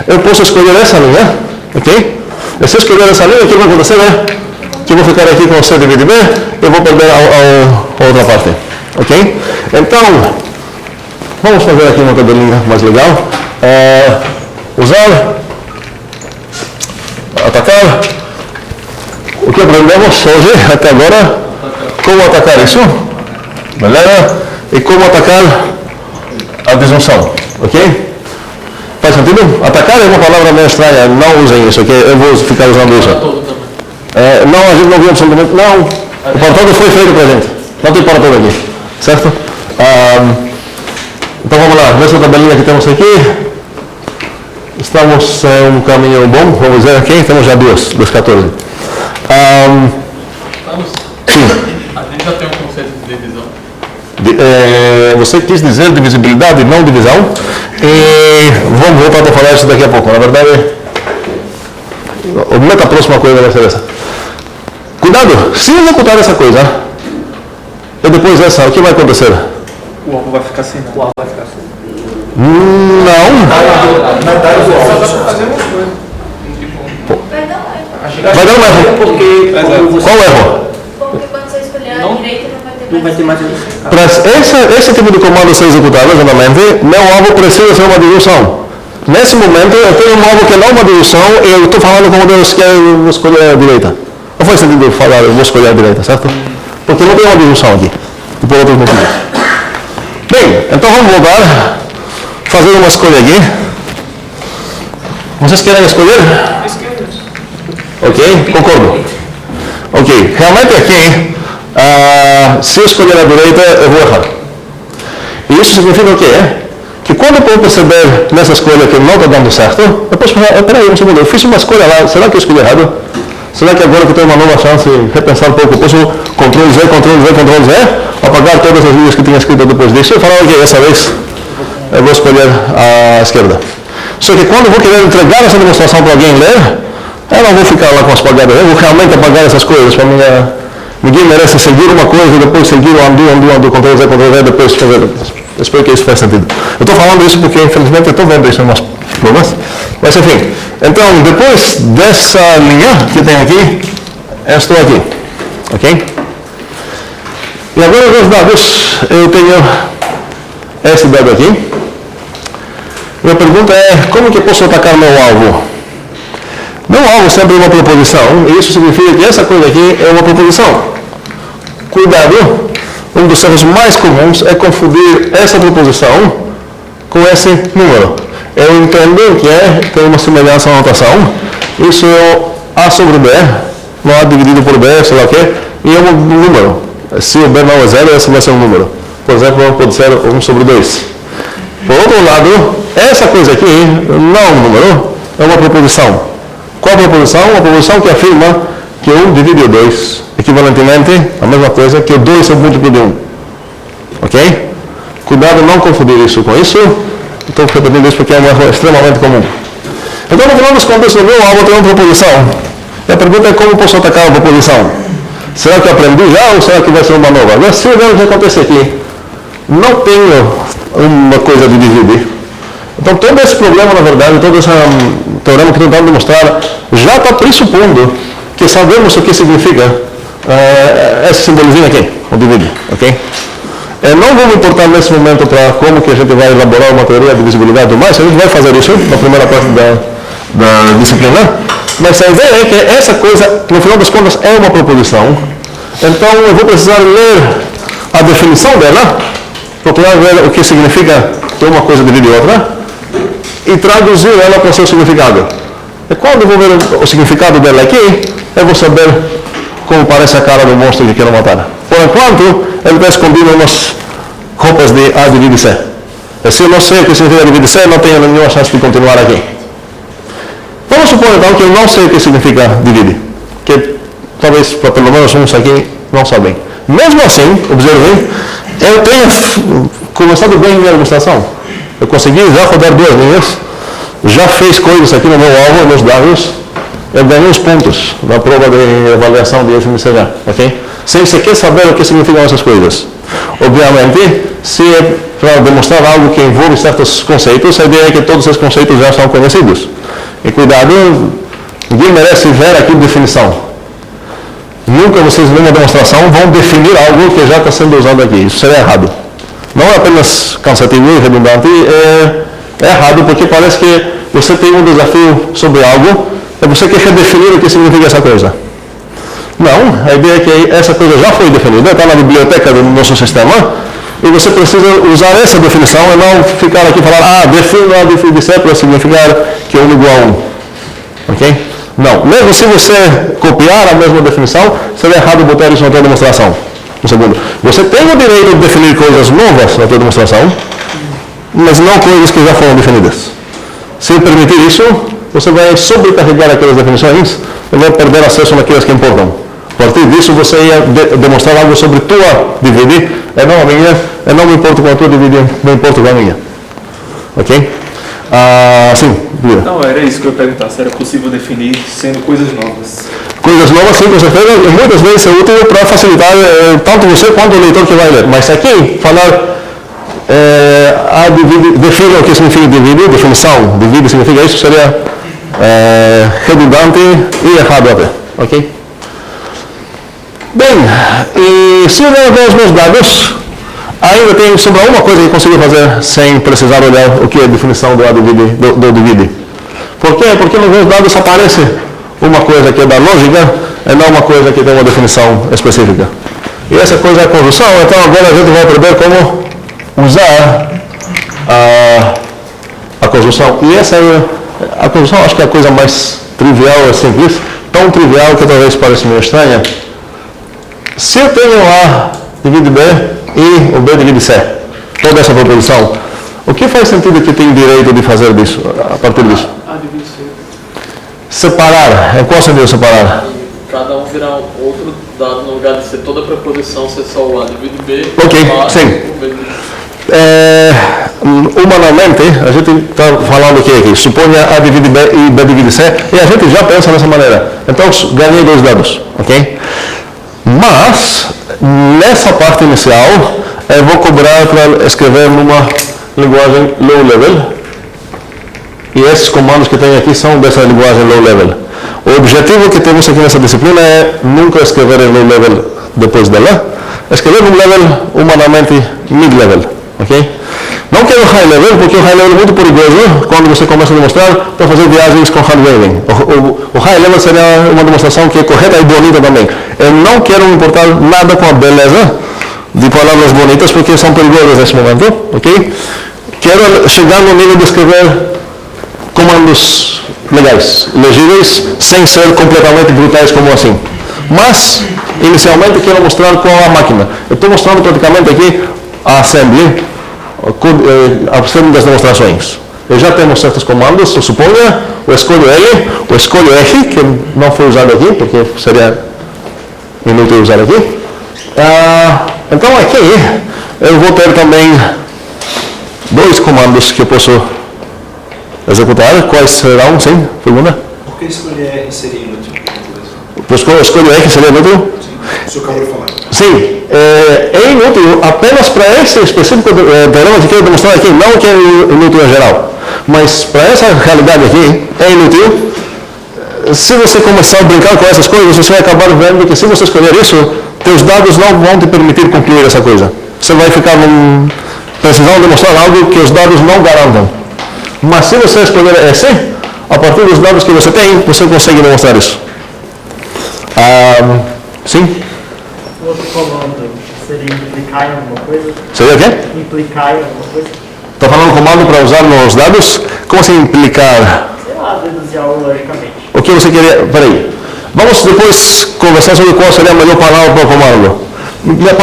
eu posso escolher essa linha, ok? E se eu escolher essa linha, o que vai acontecer é que eu vou ficar aqui com C dividido B, eu vou perder a outra parte, ok? Então, vamos fazer aqui uma tabelinha mais legal. Usar, atacar. O que aprendemos hoje, até agora, como atacar isso, beleza? E como atacar a disjunção, ok? Faz sentido? Atacar é uma palavra meio estranha, não usem isso, ok? Eu vou ficar usando isso. Não, a gente não viu absolutamente, não. O para todo foi feito para a gente, não tem para todo aqui, certo? Então vamos lá, nessa tabelinha que temos aqui, estamos em um caminho bom, vamos dizer, ok? Temos já duas 14. Sim. A gente já tem um conceito de divisão. Você quis dizer divisibilidade, não divisão. E vamos voltar a falar isso daqui a pouco. Na verdade, a próxima coisa vai ser essa. Cuidado, se executar essa coisa, e depois essa, o que vai acontecer? O alvo vai ficar assim. O alvo vai ficar assim. Não. Vai dar um erro. Qual erro? Porque quando você escolher a direita Não vai ter mais Para esse tipo de comando ser executado, exatamente, meu alvo precisa ser uma disjunção. Nesse momento, eu tenho um alvo que não é uma disjunção e eu estou falando como Deus quer, eu vou escolher a direita. Não faz sentido falar, eu vou escolher a direita, certo? Porque não tem uma disjunção aqui, e por outros motivos. Bem, então vamos voltar, fazer uma escolha aqui. Vocês querem escolher? Ok, concordo. Ok, realmente aqui, se eu escolher a direita, eu vou errar. E isso significa o quê? Que quando eu perceber nessa escolha que não está dando certo, eu posso falar, peraí, um segundo, eu fiz uma escolha lá, será que eu escolhi errado? Será que agora que eu tenho uma nova chance de repensar um pouco, eu posso Ctrl Z, apagar todas as linhas que tinha escrito depois disso e falar, ok, essa vez eu vou escolher a esquerda. Só que quando eu vou querer entregar essa demonstração para alguém ler, eu não vou ficar lá com as pagadas, eu vou realmente apagar essas coisas para minha... Ninguém merece seguir uma coisa e depois seguir o undo, Ctrl Z, depois fazer... Espero que isso faça sentido. Eu estou falando isso porque, infelizmente, eu estou vendo isso em umas provas. Mas, enfim. Então, depois dessa linha que tem aqui, eu estou aqui. Ok? E agora, nos dados, eu tenho esse dado aqui. Minha pergunta é, como que eu posso atacar meu alvo? Meu alvo sempre é uma proposição, e isso significa que essa coisa aqui é uma proposição. Cuidado, um dos erros mais comuns é confundir essa proposição com esse número. Eu entendo que tem uma semelhança na notação. Isso é A sobre B, não A dividido por B, sei lá o quê, e é um número. Se o B não é 0, esse vai ser um número. Por exemplo, pode ser 1 sobre 2. Por outro lado, essa coisa aqui não é um número, é uma proposição. Qual a proposição? Uma proposição que afirma que 1 divide o 2, equivalentemente a mesma coisa que o 2 é o múltiplo de 1. Ok? Cuidado não confundir isso com isso. Estou repetindo isso porque é um erro extremamente comum. Então, no final das contas, no meu alvo tem uma proposição. E a pergunta é como posso atacar a proposição? Será que eu aprendi já ou será que vai ser uma nova? Agora, se ver o que acontece aqui, não tenho uma coisa de dividir. Então, todo esse problema, na verdade, todo esse teorema que tentamos demonstrar, já está pressupondo que sabemos o que significa esse simbolozinho aqui, o divide, ok? Eu não vou me importar nesse momento para como que a gente vai elaborar uma teoria de divisibilidade e tudo mais, a gente vai fazer isso na primeira parte da disciplina, mas a ideia é que essa coisa, no final das contas, é uma proposição. Então, eu vou precisar ler a definição dela, procurar ver o que significa que uma coisa divide outra, e traduzir ela para o seu significado. E quando eu vou ver o significado dela aqui, eu vou saber como parece a cara do monstro que quero matar. Por enquanto, ele está escondido em umas roupas de A divide C. E se eu não sei o que significa divide C, não tenho nenhuma chance de continuar aqui. Vamos supor então que eu não sei o que significa divide. Que talvez, pelo menos uns aqui, não sabem. Mesmo assim, observem, eu tenho começado bem minha demonstração. Eu consegui já rodar 2 linhas, já fez coisas aqui no meu alvo, nos dados, eu ganhei uns pontos na prova de avaliação de FMCG, ok? Sem sequer saber o que significam essas coisas. Obviamente, se é para demonstrar algo que envolve certos conceitos, a ideia é que todos esses conceitos já são conhecidos. E cuidado, ninguém merece ver aqui definição. Nunca vocês, numa demonstração, vão definir algo que já está sendo usado aqui. Isso seria errado. Não é apenas cansativo e redundante, é errado porque parece que você tem um desafio sobre algo e você quer redefinir o que significa essa coisa. Não, a ideia é que essa coisa já foi definida, está na biblioteca do nosso sistema, e você precisa usar essa definição e não ficar aqui e falar, defina a definição para significar que 1 igual a 1. Ok? Não, mesmo se você copiar a mesma definição, seria errado botar isso na tua demonstração. Um segundo. Você tem o direito de definir coisas novas na tua demonstração, mas não coisas que já foram definidas. Se permitir isso, você vai sobrecarregar aquelas definições e vai perder acesso naquelas que importam. A partir disso, você ia demonstrar algo sobre tua divide, e não a minha, eu não me importo com a tua divide, me importo com a minha. Ok? Sim, Bia. Não, era isso que eu ia perguntar, se era possível definir sendo coisas novas. Coisas novas, sim, com certeza, e muitas vezes é útil para facilitar tanto você quanto o leitor que vai ler. Mas aqui, falar define o que significa divide, definição, divide significa isso, seria redundante e errado até, ok? Bem, e se eu ver os meus dados, ainda tem sobre uma coisa que eu consigo fazer sem precisar olhar o que é a definição do divide. Por quê? Porque nos meus dados aparece uma coisa que é da lógica e não uma coisa que tem uma definição específica. E essa coisa é a conjunção, então agora a gente vai aprender como usar a conjunção. E essa é a conjunção, acho que é a coisa mais trivial e simples, tão trivial que talvez pareça meio estranha. Se eu tenho A divide B e o B divide C, toda essa proposição, o que faz sentido que tem direito de fazer disso, a partir disso? A divide C. Separar. Em qual sentido separar? Cada um virar outro dado no lugar de ser toda a proposição, ser só o A divide B. Ok, o A, sim. o B divide. Humanamente, a gente está falando aqui, suponha A divide B e B divide C, e a gente já pensa dessa maneira. Então, ganhei 2 dados, ok? Mas, nessa parte inicial, eu vou cobrar para escrever numa linguagem low level, e esses comandos que tem aqui são dessa linguagem low level. O objetivo que temos aqui nessa disciplina é nunca escrever em low level depois dela, escrever num level humanamente mid level, ok? Não quero high level, porque o high level é muito perigoso quando você começa a demonstrar para fazer viagens com hard waving. O high level seria uma demonstração que é correta e bonita também. Eu não quero me importar nada com a beleza de palavras bonitas, porque são perigosas nesse momento, ok? Quero chegar no nível de escrever comandos legais, legíveis, sem ser completamente brutais como assim. Mas, inicialmente, quero mostrar qual é a máquina. Eu estou mostrando praticamente aqui a assembly, a assembly das demonstrações. Eu já temos certos comandos, eu suponho, o escolho L, o escolho R, que não foi usado aqui, porque seria inútil usar aqui. Então aqui eu vou ter também dois comandos que eu posso executar. Quais serão? Sim? Pergunta? Por que escolher R seria inútil? O escolho R seria inútil? Sim, o senhor acabou de falar. Sim, é inútil apenas para esse específico teorema que quero demonstrar aqui, não que é inútil em geral. Mas para essa realidade aqui, é inútil. Se você começar a brincar com essas coisas, você vai acabar vendo que se você escolher isso, teus dados não vão te permitir concluir essa coisa. Você vai ficar precisando demonstrar algo que os dados não garantam. Mas se você escolher esse, a partir dos dados que você tem, você consegue demonstrar isso. Sim? O outro comando seria implicar em alguma coisa? Seria o quê? Implicar em alguma coisa? Está falando comando para usar nos dados? Como assim implicar? Sei lá, deduzir algo logicamente. O que você queria? Peraí. Vamos depois conversar sobre qual seria a melhor palavra para o comando. A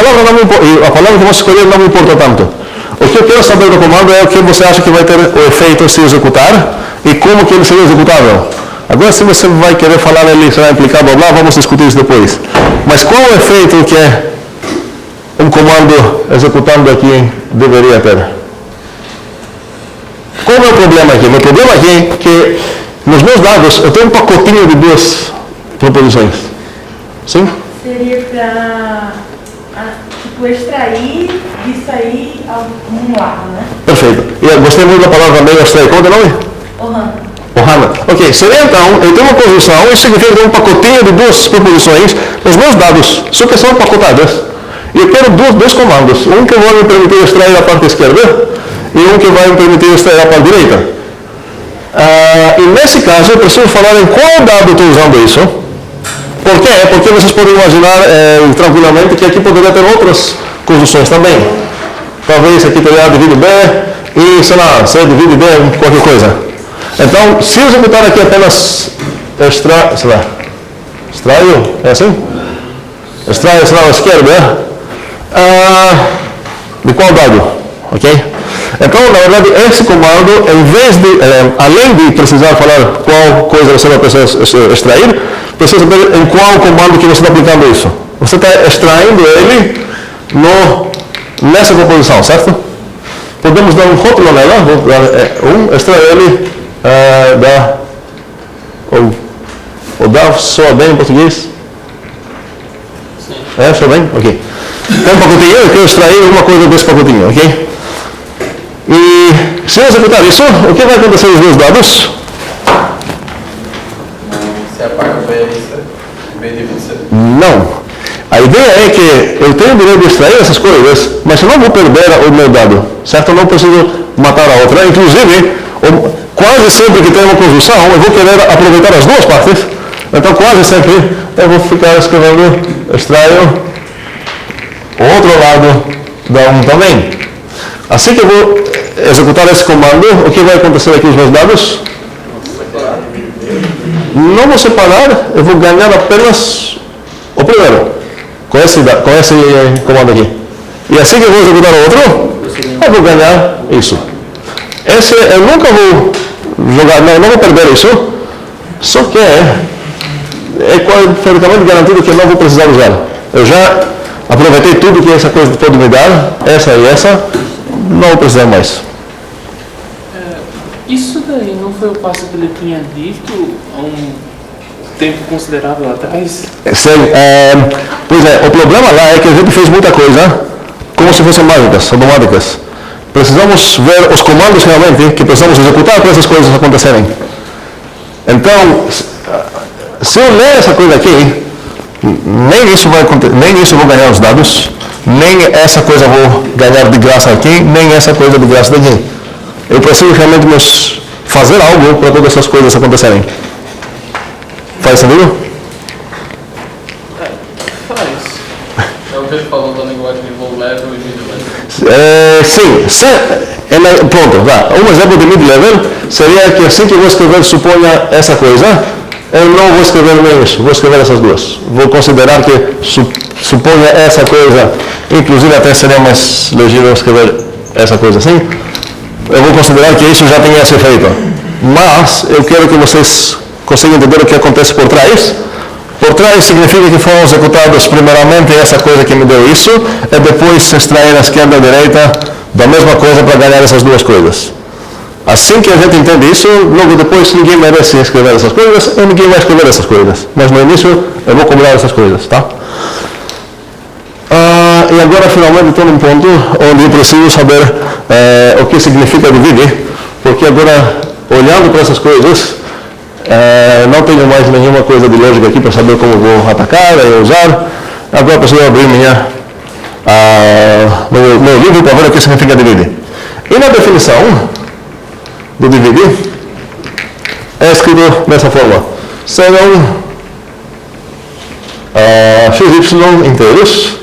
palavra que você escolher não me importa tanto. O que eu quero saber do comando é o que você acha que vai ter o efeito se executar e como que ele seria executável. Agora, se você vai querer falar ele será implicar, blá blá, vamos discutir isso depois. Mas qual o efeito que um comando executando aqui deveria ter? Qual é o problema aqui? Meu problema aqui é que nos meus dados eu tenho um pacotinho de duas proposições. Sim? Seria para tipo, extrair disso aí um lado, né? Perfeito. E eu gostei muito da palavra também, extrair. Qual é o nome? Ohana. Ok, seria então, eu tenho uma posição, isso significa que eu tenho um pacotinho de duas proposições nos meus dados, só que são pacotadas. E eu quero dois comandos, um que vai me permitir extrair a parte esquerda e um que vai me permitir extrair a parte direita. E nesse caso eu preciso falar em qual dado eu estou usando isso. Por quê? Porque vocês podem imaginar tranquilamente que aqui poderia ter outras construções também. Talvez aqui teria divide B e, sei lá, C divide D, qualquer coisa. Então, se eu executar aqui apenas extraio, é assim? Extraio a esquerda, de qual dado? Ok? Então, na verdade, esse comando, em vez de, além de precisar falar qual coisa você vai precisar extrair, precisa saber em qual comando que você está aplicando isso. Você está extraindo ele nessa proposição, certo? Podemos dar um rótulo nela, extrair ele dá soa bem em português? Sim. Soa bem? Ok. Tem um pacotinho, eu quero extrair uma coisa desse pacotinho, ok? E se eu executar isso, o que vai acontecer nos meus dados? Você apaga o B de C? Não. A ideia é que eu tenho o direito de extrair essas coisas, mas eu não vou perder o meu dado, certo? Eu não preciso matar a outra. Inclusive, quase sempre que tem uma construção, eu vou querer aproveitar as duas partes. Então, quase sempre, eu vou ficar escrevendo, extraio o outro lado da um também. Assim que eu vou executar esse comando, o que vai acontecer aqui nos meus dados? Não vou separar, eu vou ganhar apenas o primeiro, com esse comando aqui. E assim que eu vou executar o outro, eu vou ganhar isso. Esse eu nunca vou jogar, não vou perder isso, só que é praticamente garantido que eu não vou precisar usar. Eu já aproveitei tudo que essa coisa pode me dar, essa e essa, não vou precisar mais. Isso daí não foi o passo que ele tinha dito há um tempo considerável atrás? Sim, pois é, o problema lá é que a gente fez muita coisa como se fossem mágicas, automáticas. Precisamos ver os comandos realmente que precisamos executar para essas coisas acontecerem. Então, se eu ler essa coisa aqui, nem isso eu vou ganhar os dados, nem essa coisa eu vou ganhar de graça aqui, nem essa coisa de graça daqui. Eu preciso realmente fazer algo para todas essas coisas acontecerem. Faz sentido? Faz. É o que ele falou da linguagem de low level e mid level. Pronto, um exemplo de mid level seria que assim que eu vou escrever, suponha essa coisa, Eu não vou escrever nem isso, vou escrever essas duas. Vou considerar que suponha essa coisa, inclusive até seria mais legível escrever essa coisa assim. Eu vou considerar que isso já tenha sido feito. Mas eu quero que vocês consigam entender o que acontece por trás. Por trás significa que foram executados primeiramente essa coisa que me deu isso, e depois se extrair a esquerda e a direita da mesma coisa para ganhar essas duas coisas. Assim que a gente entende isso, logo depois ninguém merece escrever essas coisas e ninguém vai escrever essas coisas. Mas no início eu vou combinar essas coisas, tá? E agora finalmente estou num ponto onde eu preciso saber o que significa dividir, porque agora, olhando para essas coisas, não tenho mais nenhuma coisa de lógica aqui para saber como vou atacar e usar. Agora preciso abrir meu livro para ver o que significa dividir. E na definição do dividir é escrito dessa forma: serão x, y inteiros.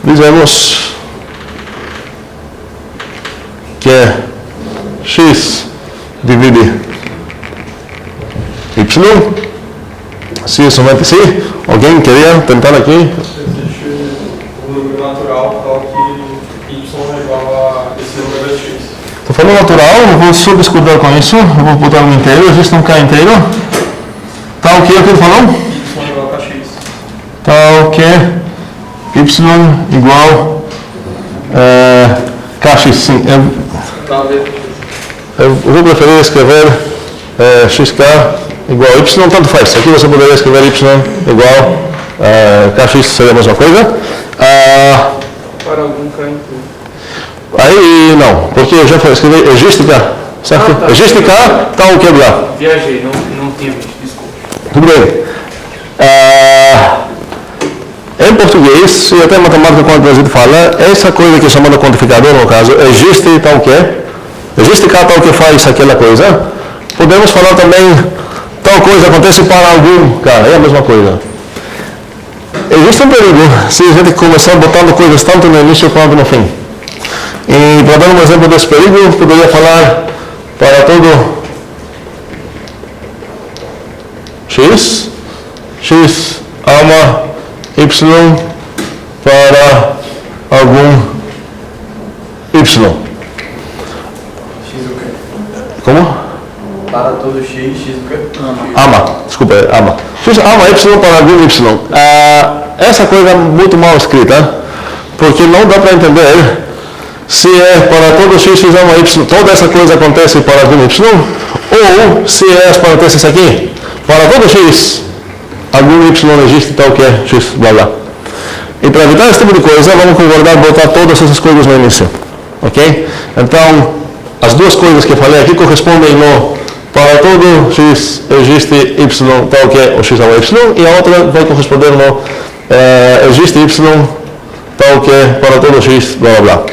Dizemos que x divide y, se isso somente se. Alguém queria tentar aqui? Existe um número natural tal que y é igual a esse número x. Estou falando natural, vou só discordar com isso, eu vou botar um inteiro, existe um k inteiro. Tal que é o que ele falou? Y igual a x. Tal que y igual kx, sim. Eu vou preferir escrever xk igual a y, tanto faz. Aqui você poderia escrever y igual kx, seria a mesma coisa. Para algum k inteiro. Aí não, porque eu já escrevi existe k, certo? Tá. Existe k, tal que lá. Viajei, não tinha visto, desculpa. Tudo bem. Em português, e até em matemática, quando a gente fala, essa coisa que é chamada quantificador, no caso, existe tal que, existe k tal que faz aquela coisa. Podemos falar também, tal coisa acontece para algum k, é a mesma coisa. Existe um perigo se a gente começar botando coisas tanto no início quanto no fim. E para dar um exemplo desse perigo, eu poderia falar para todo x ama y para algum y. X o quê? Como? Para todo x o quê? Ama, desculpa, ama. X ama y para algum y. Essa coisa é muito mal escrita, porque não dá para entender se é para todo x ama y, toda essa coisa acontece para algum y, ou se é as parênteses aqui, para todo x, algum y existe tal que é x, blá blá. E para evitar esse tipo de coisa, vamos concordar botar todas essas coisas no início, ok? Então, as duas coisas que eu falei aqui correspondem no para todo x existe y tal que é o x ama y, e a outra vai corresponder no existe y tal que é para todo x, blá blá blá.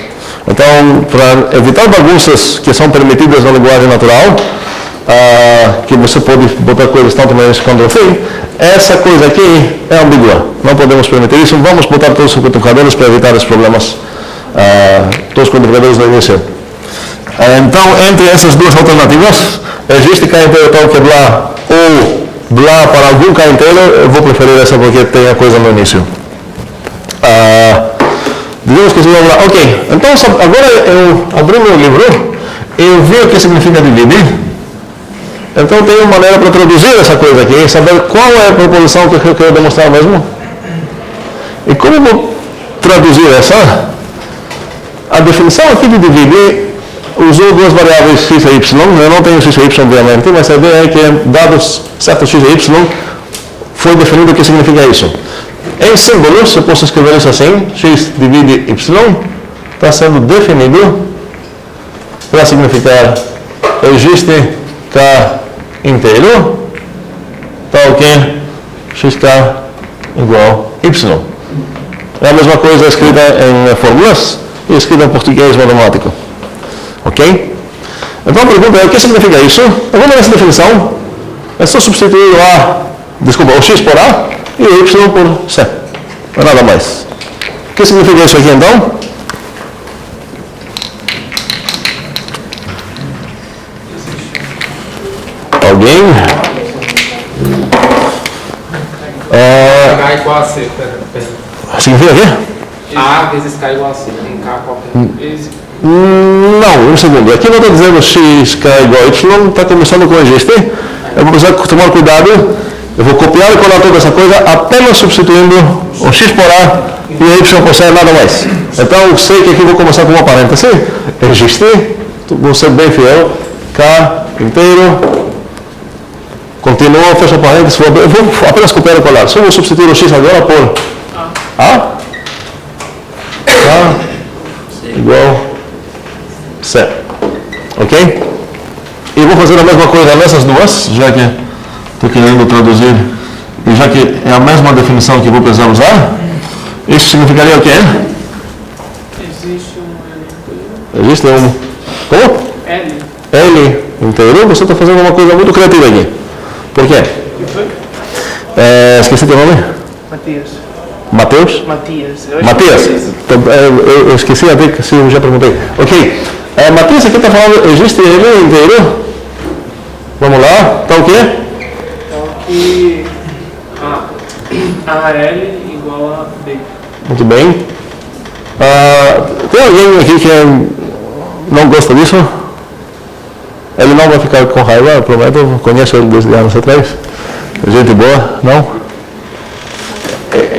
Então, para evitar bagunças que são permitidas na linguagem natural, que você pode botar coisas tanto no início quanto no fim, essa coisa aqui é ambígua. Não podemos permitir isso. Vamos botar todos os quantificadores para evitar esses problemas, todos os quantificadores no início. Então, entre essas duas alternativas, existe k inteiro tal que blá, ou blá para algum k inteiro, eu vou preferir essa porque tem a coisa no início. Digamos que se vai lá, ok, então agora eu abri meu livro e eu vi o que significa dividir. Então tem uma maneira para traduzir essa coisa aqui, saber qual é a proposição que eu quero demonstrar mesmo. E como eu vou traduzir essa? A definição aqui de dividir usou duas variáveis x e y, eu não tenho x e y obviamente, mas a ideia é que dados certos x e y foi definido o que significa isso. Em símbolos, eu posso escrever isso assim, x divide y, está sendo definido para significar existe k inteiro, tal que xk igual y. É a mesma coisa escrita em fórmulas e escrita em português matemático. Ok? Então a pergunta é, o que significa isso? Eu vou ler essa definição, é só substituir o x por a e o y por c. Não é nada mais. O que significa isso aqui então? alguém? K igual a C, pera. Significa o quê? A vezes K igual a C, tem K qualquer. Não, um segundo. Aqui não está dizendo x, k igual a y, está começando com existe. Eu vou precisar tomar cuidado. Eu vou copiar e colar toda essa coisa apenas substituindo o x por a e o y por c, nada mais. Então eu sei que aqui vou começar com uma parêntese. Existe, vou ser bem fiel. K inteiro. Continua, fecha parênteses. Eu vou apenas copiar e colar. Só vou substituir o x agora por a. K igual C. Ok? E vou fazer a mesma coisa nessas duas, já que estou querendo traduzir, e já que é a mesma definição que vou precisar usar, isso significaria o quê? Existe um L inteiro. Existe um... Como? L. L inteiro. Você está fazendo uma coisa muito criativa aqui. Por quê? O que foi? Esqueci teu nome? Matias. Mateus? Matias. Matias? Eu esqueci até que eu já perguntei. Ok. Matias aqui está falando, existe L inteiro? Vamos lá. Tá o quê? Então aqui AL igual a B. Muito bem. Tem alguém aqui que não gosta disso? Ele não vai ficar com raiva, eu prometo. Eu conheço ele desde anos atrás. Gente boa, não?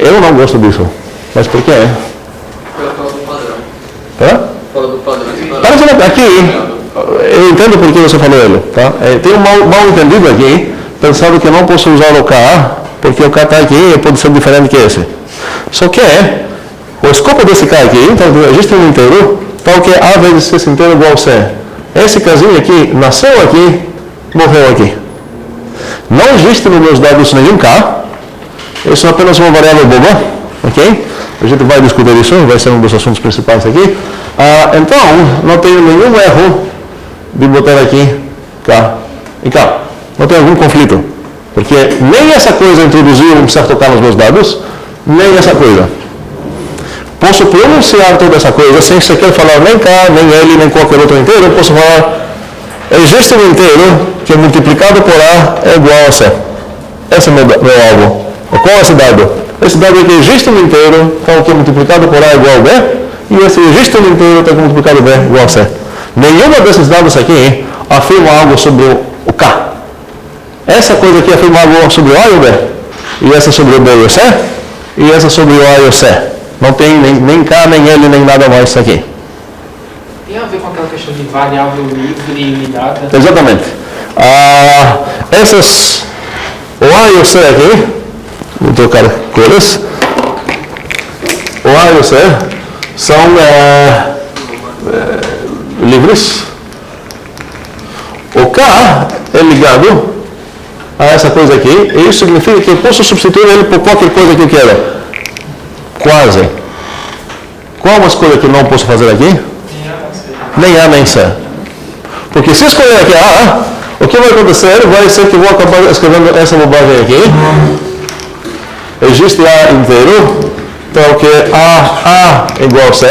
Eu não gosto disso. Mas por quê? Pela causa do padrão. Hã? Fala do padrão. Parece aqui, eu entendo por que você falou ele. Tá? Tem um mal entendido aqui, pensando que eu não posso usar o K, porque o K está aqui e pode ser diferente que esse. Só que o escopo desse K aqui, então existe um inteiro, tal que A vezes esse inteiro igual a C. Esse casinho aqui nasceu aqui, morreu aqui. Não existe nos meus dados nenhum K. Isso é apenas uma variável boba, ok? A gente vai discutir isso, vai ser um dos assuntos principais aqui. Então, não tenho nenhum erro de botar aqui K e K. Não tem algum conflito. Porque nem essa coisa introduziu um certo K nos meus dados, nem essa coisa. Posso pronunciar toda essa coisa sem sequer falar nem K, nem L, nem qualquer outro inteiro. Eu posso falar, existe um inteiro que multiplicado por A é igual a C. Esse é meu alvo. Qual é esse dado? Esse dado é que existe um inteiro, então que é multiplicado por A é igual a B, e esse existe um inteiro, então que é multiplicado por B é igual a C. Nenhuma desses dados aqui afirma algo sobre o K. Essa coisa aqui afirma algo sobre o A e o B, e essa sobre o B e o C, e essa sobre o A e o C. Não tem nem K, nem L, nem nada mais aqui. Tem a ver com aquela questão de variável livre e ilimitada? Exatamente. Essas, o A e o C aqui, vou trocar cores. O A e o C são livres. O K é ligado a essa coisa aqui, e isso significa que eu posso substituir ele por qualquer coisa que eu queira. Quase. Qual é uma escolha que eu não posso fazer aqui? Nem A nem C. Porque se escolher aqui A, o que vai acontecer vai ser que eu vou acabar escrevendo essa bobagem aqui. Existe A inteiro, então que A é igual a C.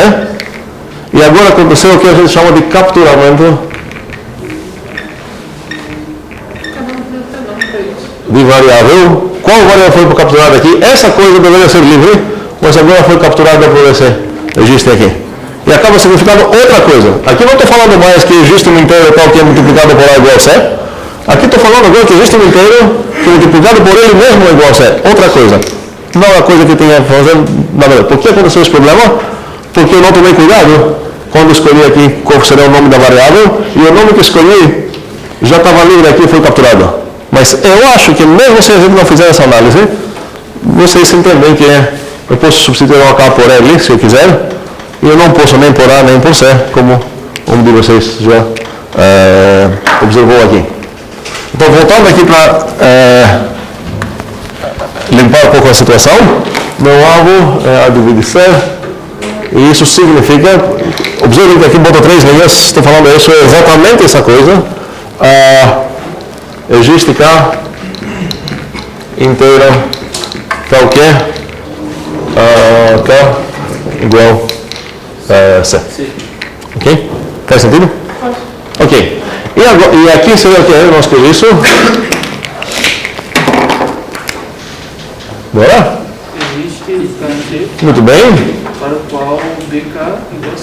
E agora aconteceu o que a gente chama de capturamento de variável. Qual variável foi capturada aqui? Essa coisa deveria ser livre, mas agora foi capturada por esse existe aqui. E acaba significando outra coisa. Aqui não estou falando mais que existe um inteiro tal que é multiplicado por A igual a C. Aqui estou falando agora que existe um inteiro que é multiplicado por ele mesmo é igual a C. Outra coisa. Não é a coisa que tem a fazer na verdade. Por que aconteceu esse problema? Porque eu não tomei cuidado quando escolhi aqui qual será o nome da variável, e o nome que escolhi já estava livre aqui e foi capturado. Mas eu acho que mesmo se a gente não fizer essa análise, vocês entendem que eu posso substituir o K por L, se eu quiser, e eu não posso nem por A nem por C, como um de vocês já observou aqui. Então, voltando aqui para limpar um pouco a situação, meu alvo é A divide C, e isso significa, observem que aqui boto 3 linhas, estou falando isso, é exatamente essa coisa. Existe K inteira tal que K igual a C. Ok? Faz sentido? Ok. E agora, e aqui seria o que? Nós temos isso. Bora? Existe instante Muito bem. para o qual BK igual a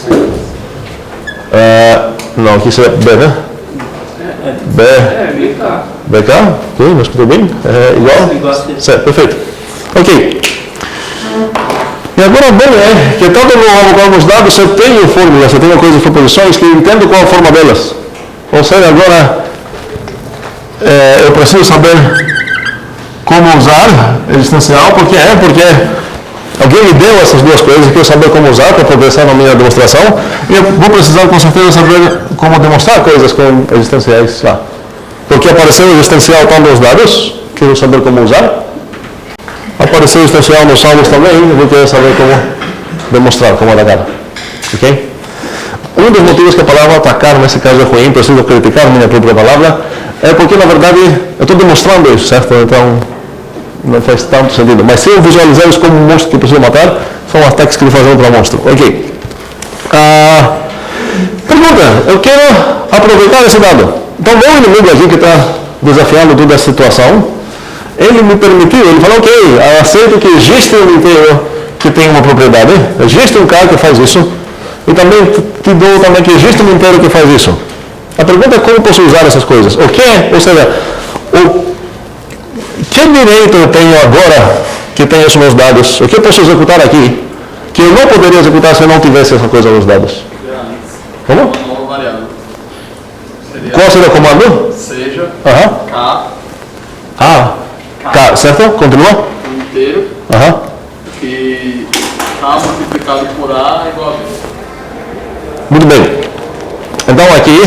0. Não, aqui seria B, né? B. BK. BK? Ok, mas tudo bem? Igual? Certo, perfeito. Ok. E agora, bom, que tanto no alvo nos dados eu tenho fórmulas, eu tenho coisas de proposições que eu entendo qual a forma delas. Ou seja, agora eu preciso saber como usar existencial, porque alguém me deu essas duas coisas que eu saber como usar para progressar na minha demonstração, e eu vou precisar com certeza saber como demonstrar coisas com existenciais lá. Porque apareceu existencial tanto nos dados, quero saber como usar. Apareceu existencial nos salmos também, eu vou querer saber como demonstrar, como atacar. Ok? Um dos motivos que a palavra atacar, nesse caso é ruim, preciso criticar minha própria palavra, é porque na verdade eu estou demonstrando isso, certo? Então não faz tanto sentido. Mas se eu visualizar isso como um monstro que preciso matar, são ataques que ele fazem para monstro. Ok. Pergunta, eu quero aproveitar esse dado. Então, meu inimigo aqui que está desafiando toda a situação, ele me permitiu, ele falou, ok, eu aceito que existe um inteiro que tem uma propriedade, existe um cara que faz isso, e também te dou também que existe um inteiro que faz isso. A pergunta é como posso usar essas coisas. O que é, ou seja, que direito eu tenho agora que tem isso nos dados? O que eu posso executar aqui que eu não poderia executar se eu não tivesse essa coisa nos dados? Como? Uma nova variável. Qual seria o comando? Seja K, certo? Continua? inteiro que K multiplicado por A é igual a B. Muito bem. Então aqui,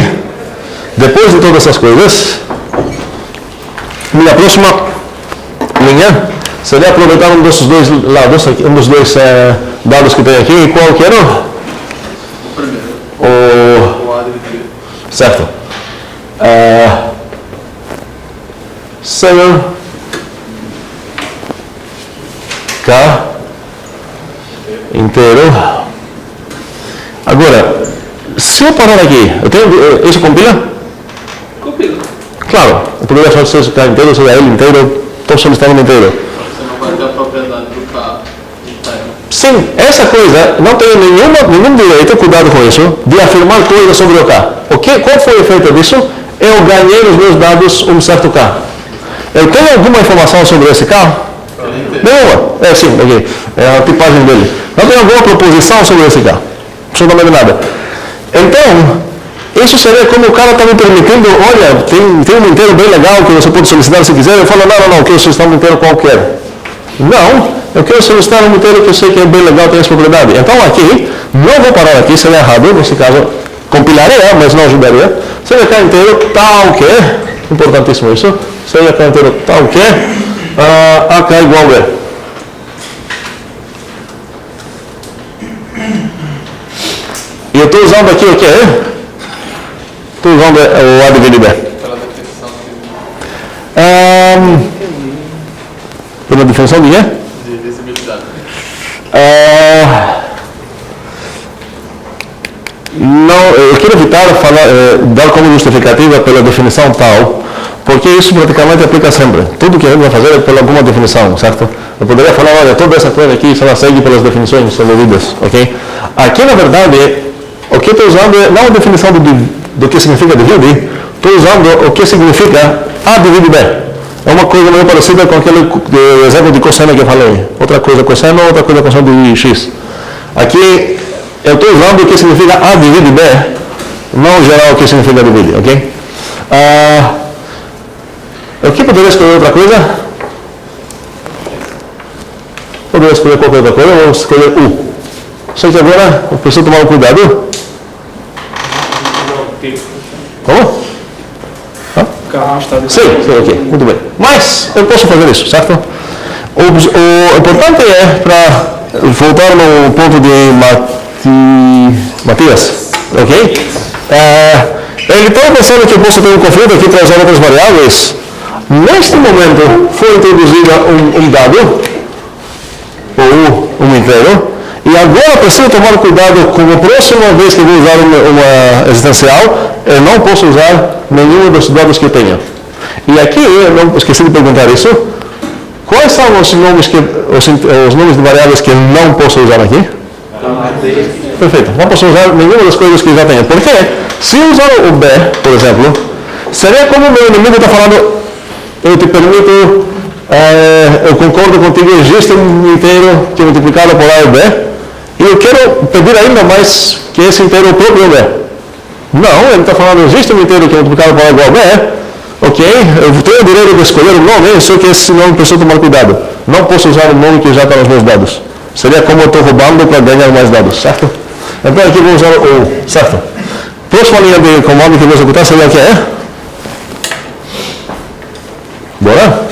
depois de todas essas coisas, minha próxima linha seria aproveitar um desses dois lados, um dos dois dados que tem aqui. E qual que era? O primeiro. O A dividido. Certo. Seja K inteiro. Agora, se eu parar aqui, eu tenho, isso compila? Compila. Claro, eu poderia fazer se K inteiro, seja L inteiro, estou solicitando inteiro. Você não vai ter a propriedade do K interno. Sim, essa coisa não tem nenhum direito, cuidado com isso, de afirmar coisas sobre o K. Qual foi o efeito disso? Eu ganhei nos meus dados um certo K. Eu tenho alguma informação sobre esse K? Nenhuma. Sim, ok. É a tipagem dele. Não tem alguma proposição sobre esse K. Absolutamente nada. Então, isso seria como o cara está me permitindo, olha, tem um inteiro bem legal que você pode solicitar se quiser. Eu falo, não, eu quero solicitar um inteiro qualquer. Não, eu quero solicitar um inteiro que eu sei que é bem legal, tem essa propriedade. Então aqui, não vou parar aqui, seria errado, nesse caso, compilaria, mas não ajudaria. Seria K inteiro tal que, importantíssimo isso, seria K inteiro tal que, AK igual a B. E eu estou usando aqui o que? Estou usando o A dividido B. Pela definição Pela definição de quê? de visibilidade. Não, eu quero evitar dar como justificativa pela definição tal, porque isso praticamente aplica sempre. Tudo que a gente vai fazer é por alguma definição, certo? Eu poderia falar, olha, toda essa coisa aqui, ela segue pelas definições devidas, ok? Aqui, na verdade, o que eu estou usando é não a definição do que significa divide, estou usando o que significa A divide B. É uma coisa meio parecida com aquele exemplo de cosseno que eu falei. Outra coisa cosseno, outra coisa cosseno de x. Aqui, eu estou usando o que significa A divide B, não geral o que significa divide, ok? Aqui poderia escolher outra coisa? Poderia escolher qualquer outra coisa, vamos escolher U. Só que agora eu preciso tomar um cuidado. Como? Sim, ok, muito bem. Mas eu posso fazer isso, certo? O importante é, para voltar no ponto de Matias, ok? Ele estava pensando que eu posso ter um conflito aqui para usar outras variáveis. Neste momento foi introduzida um dado, ou um inteiro, e agora preciso tomar cuidado com a próxima vez que eu vou usar uma existencial, eu não posso usar nenhum dos dados que eu tenho. E aqui, eu não esqueci de perguntar isso, quais são os nomes, os nomes de variáveis que eu não posso usar aqui? Perfeito, não posso usar nenhuma das coisas que eu já tenho. Porque se eu usar o B, por exemplo, seria como o meu inimigo está falando, eu te permito, eu concordo contigo, existe um inteiro que é multiplicado por A e B, e eu quero pedir ainda mais que esse inteiro é o próprio B. Não, ele está falando, existe um inteiro que é multiplicado por A igual a B, ok, eu tenho o direito de escolher o nome, só que esse nome preciso tomar cuidado. Não posso usar o nome que já está nos meus dados. Seria como eu estou roubando para ganhar mais dados, certo? Então aqui vou usar o, certo? Próxima linha de comando que vou executar seria o que é? Bora?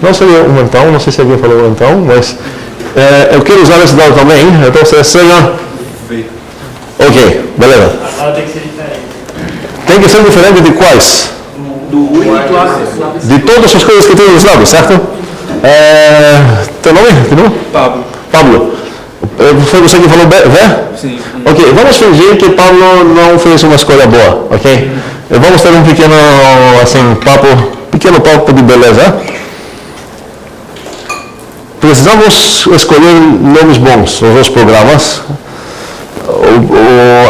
Não seria um então, não sei se alguém falou um então, mas eu quero usar esse dado também, então seria... Ok, beleza. Agora tem que ser diferente. Tem que ser diferente de quais? Do U e do A. De todas as coisas que tem nos dados, certo? Teu nome? Pablo. Pablo. Foi você que falou B? Sim. Ok, vamos fingir que Pablo não fez uma escolha boa, ok? Vamos ter um pequeno, assim, pequeno papo de beleza. Precisamos escolher nomes bons nos nossos programas.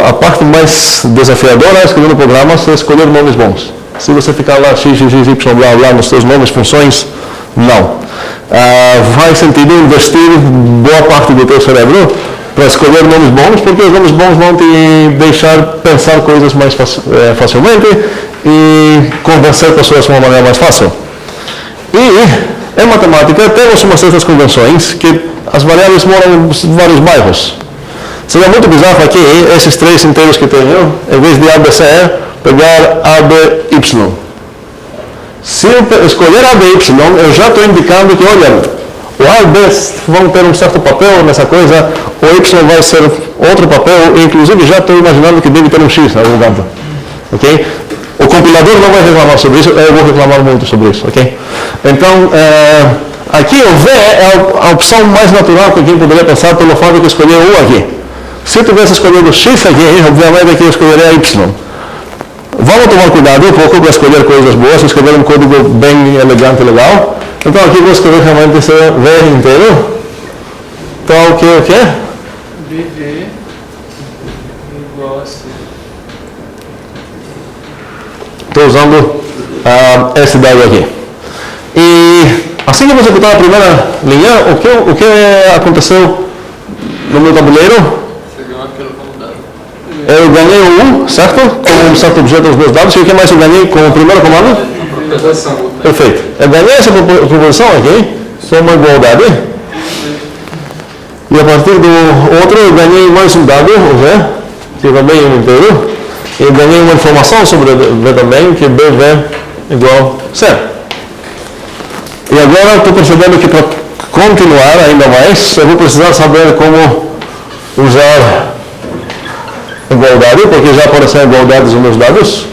A parte mais desafiadora é escolher programas é escolher nomes bons. Se você ficar lá x, y, blá, blá, nos seus nomes, funções, não. Faz sentido investir boa parte do teu cérebro para escolher nomes bons, porque os nomes bons vão te deixar pensar coisas mais facilmente e convencer pessoas de uma maneira mais fácil. E em matemática temos umas certas convenções que as variáveis moram em vários bairros. Seria muito bizarro aqui, esses três inteiros que tenho, em vez de A, B, C, E, pegar A, B, Y. Se eu escolher A, B, Y, eu já estou indicando que, olha, o A e o B vão ter um certo papel nessa coisa, o Y vai ser outro papel, e inclusive já estou imaginando que deve ter um X na lugar. Ok? O compilador não vai reclamar sobre isso, eu vou reclamar muito sobre isso, ok? Então, aqui o V é a opção mais natural que alguém poderia pensar pelo fato de que escolher o U aqui. Se eu tivesse escolhido X aqui, obviamente aqui eu escolheria Y. Vamos tomar cuidado um pouco para escolher coisas boas, escolher um código bem elegante e legal. Então aqui vou escolher realmente esse V inteiro. Então o que? BV igual a C. Estou usando esse dado aqui. E assim que eu vou executar a primeira linha, o que aconteceu no meu tabuleiro? Eu ganhei um U, certo? Com um certo objeto dos meus dados. E o que mais eu ganhei com o primeiro comando? Proposição. Perfeito. Eu ganhei essa proposição aqui, só uma igualdade. E a partir do outro eu ganhei mais um dado, o V, que também é um inteiro. E eu ganhei uma informação sobre V também, que BV igual C. E agora estou percebendo que para continuar ainda mais, eu vou precisar saber como usar igualdade, porque já apareceram igualdades nos meus dados,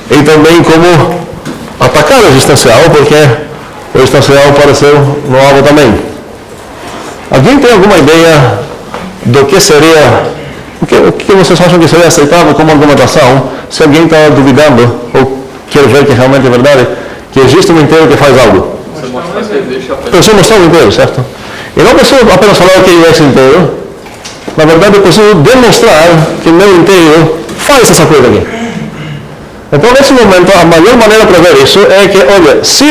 e também como atacar o existencial, porque o existencial apareceu no alvo também. Alguém tem alguma ideia do que seria, o que vocês acham que seria aceitável como argumentação, se alguém está duvidando, ou quer ver que realmente é verdade, que existe um inteiro que faz algo? Preciso mostrar o inteiro, certo? E não preciso apenas falar o que é esse inteiro. Na verdade, eu preciso demonstrar que o meu inteiro faz essa coisa aqui. Então, nesse momento, a melhor maneira para ver isso é que, olha, se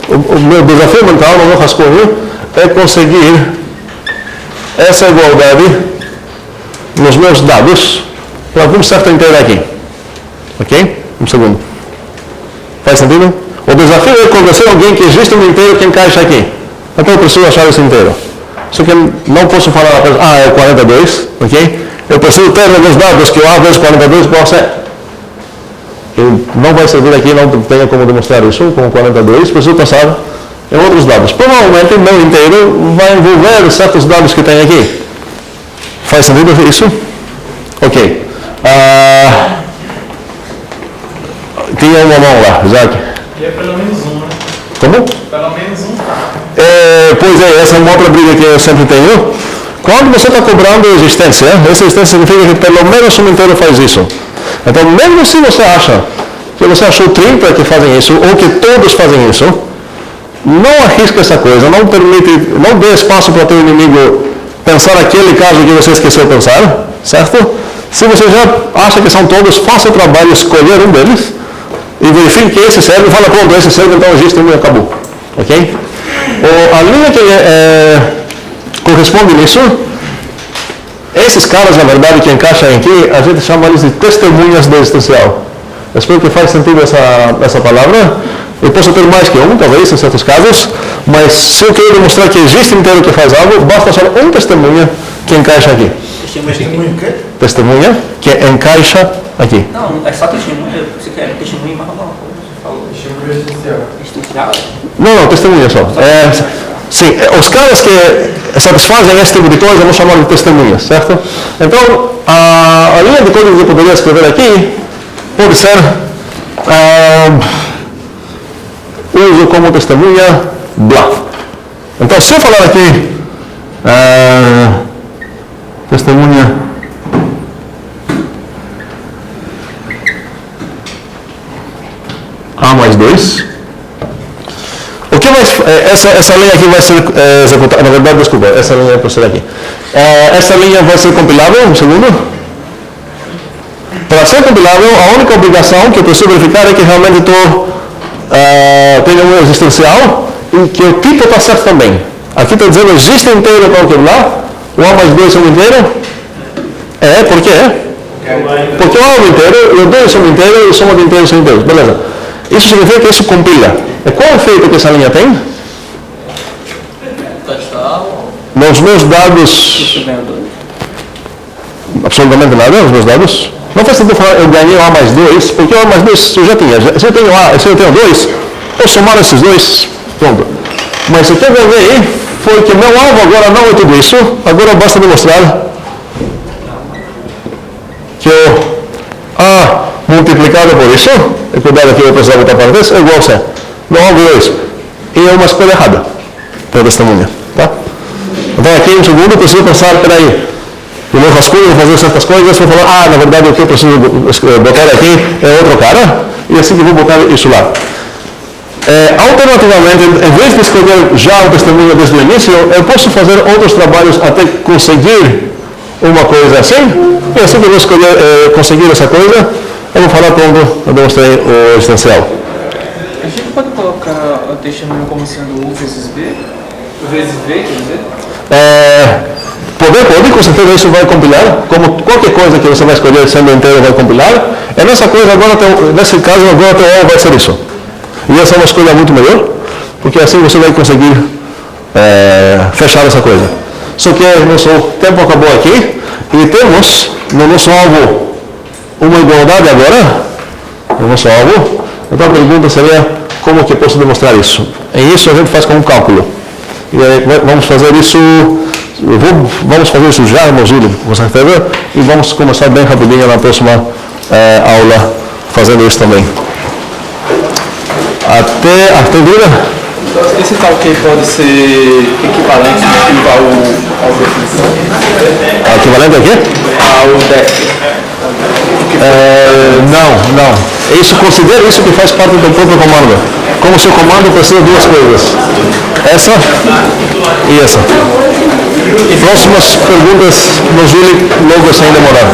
o meu desafio mental no meu rascunho é conseguir essa igualdade nos meus dados para algum certo inteiro aqui. Ok? Um segundo. Faz sentido? O desafio é convencer alguém que existe um inteiro que encaixa aqui. Então, eu preciso achar esse inteiro. Só que eu não posso falar apenas, é o 42, ok? Eu preciso ter nos meus dados que o A vezes 42 igual a C. Não vai servir aqui, não tenho como demonstrar isso com 42, preciso passar em outros dados. Provavelmente o meu inteiro vai envolver certos dados que tem aqui. Faz sentido isso? Ok. Tinha uma mão lá, Isaac. E é pelo menos um, né? Como? Pelo menos um. Pois é, essa é uma outra briga que eu sempre tenho. Quando você está cobrando existência, essa existência significa que pelo menos um inteiro faz isso. Então, mesmo se você acha que você achou 30 que fazem isso, ou que todos fazem isso, não arrisque essa coisa, não dê espaço para o teu inimigo pensar aquele caso que você esqueceu de pensar, certo? Se você já acha que são todos, faça o trabalho, escolher um deles, e verifique que esse serve, e fala, pronto, esse serve, então existe um e acabou. Ok? A linha que corresponde nisso, esses caras, na verdade, que encaixam aqui, a gente chama eles de testemunhas do existencial. Eu espero que faz sentido essa palavra. Eu posso ter mais que um, talvez, em certos casos, mas se eu quero demonstrar que existe um inteiro que faz algo, basta só um testemunha que encaixa aqui. Testemunha o quê? Testemunha que encaixa aqui. Não, é só testemunha. Você quer testemunha mais alguma coisa? Você falou. Testemunha existencial. Não, testemunha só. Sim, os caras que satisfazem esse tipo de coisa, vamos chamar de testemunhas, certo? Então, a linha de código que eu poderia escrever aqui pode ser uso como testemunha blá. Então, se eu falar aqui testemunha A mais 2, o que essa linha aqui vai ser executada, na verdade, desculpa, essa linha é para aqui. Essa linha vai ser compilável, um segundo. Para ser compilável, a única obrigação que eu preciso verificar é que realmente tenho um existencial e que o tipo está certo também. Aqui está dizendo existe inteiro para o lá, o A mais 2 é um inteiro. Por quê? Porque o A é um inteiro, e o 2 é um inteiro, e soma de inteiros são inteiros. Beleza. Isso significa que isso compila. E qual é o efeito que essa linha tem? Nos meus dados, absolutamente nada, nos meus dados. Não faz sentido falar eu ganhei o A mais 2, porque o A mais 2 eu já tinha. Se eu tenho A, se eu tenho 2, eu somar esses dois, pronto. Mas o que eu ganhei foi que meu alvo agora não é tudo isso, agora basta demonstrar que o A multiplicado por isso, e cuidado aqui eu precisava botar para vez, é igual a C. Meu alvo é isso. E é uma escolha errada para testemunha. Tá? Então aqui em um segundo eu preciso pensar, peraí, no meu rascunho vou fazer certas coisas, vou falar, na verdade o que eu preciso botar aqui é outro cara, e assim que eu vou botar isso lá. Alternativamente, em vez de escolher já o testemunho desde o início, eu posso fazer outros trabalhos até conseguir uma coisa assim, e assim que eu vou conseguir essa coisa, eu vou falar quando eu demonstrei o existencial. A gente pode colocar o testemunho como sendo U vezes B? Vezes V, quer dizer? Pode, com certeza isso vai compilar, como qualquer coisa que você vai escolher sendo inteiro vai compilar. É nessa coisa agora, nesse caso agora o teu alvo vai ser isso. E essa é uma escolha muito melhor, porque assim você vai conseguir fechar essa coisa. Só que nosso tempo acabou aqui e temos no nosso alvo uma igualdade agora, no nosso alvo. Então a pergunta seria como que eu posso demonstrar isso? E isso a gente faz com um cálculo. E aí, vamos fazer isso já no Zulu, com certeza, e vamos começar bem rapidinho na próxima aula fazendo isso também. Até dúvida? Esse tal que pode ser equivalente ao definição? Equivalente a quê? Ao def. Não. Isso, considere isso que faz parte do próprio comando. Como seu comando precisa de duas coisas. Essa e essa. Próximas perguntas no Zulu logo sem demorar.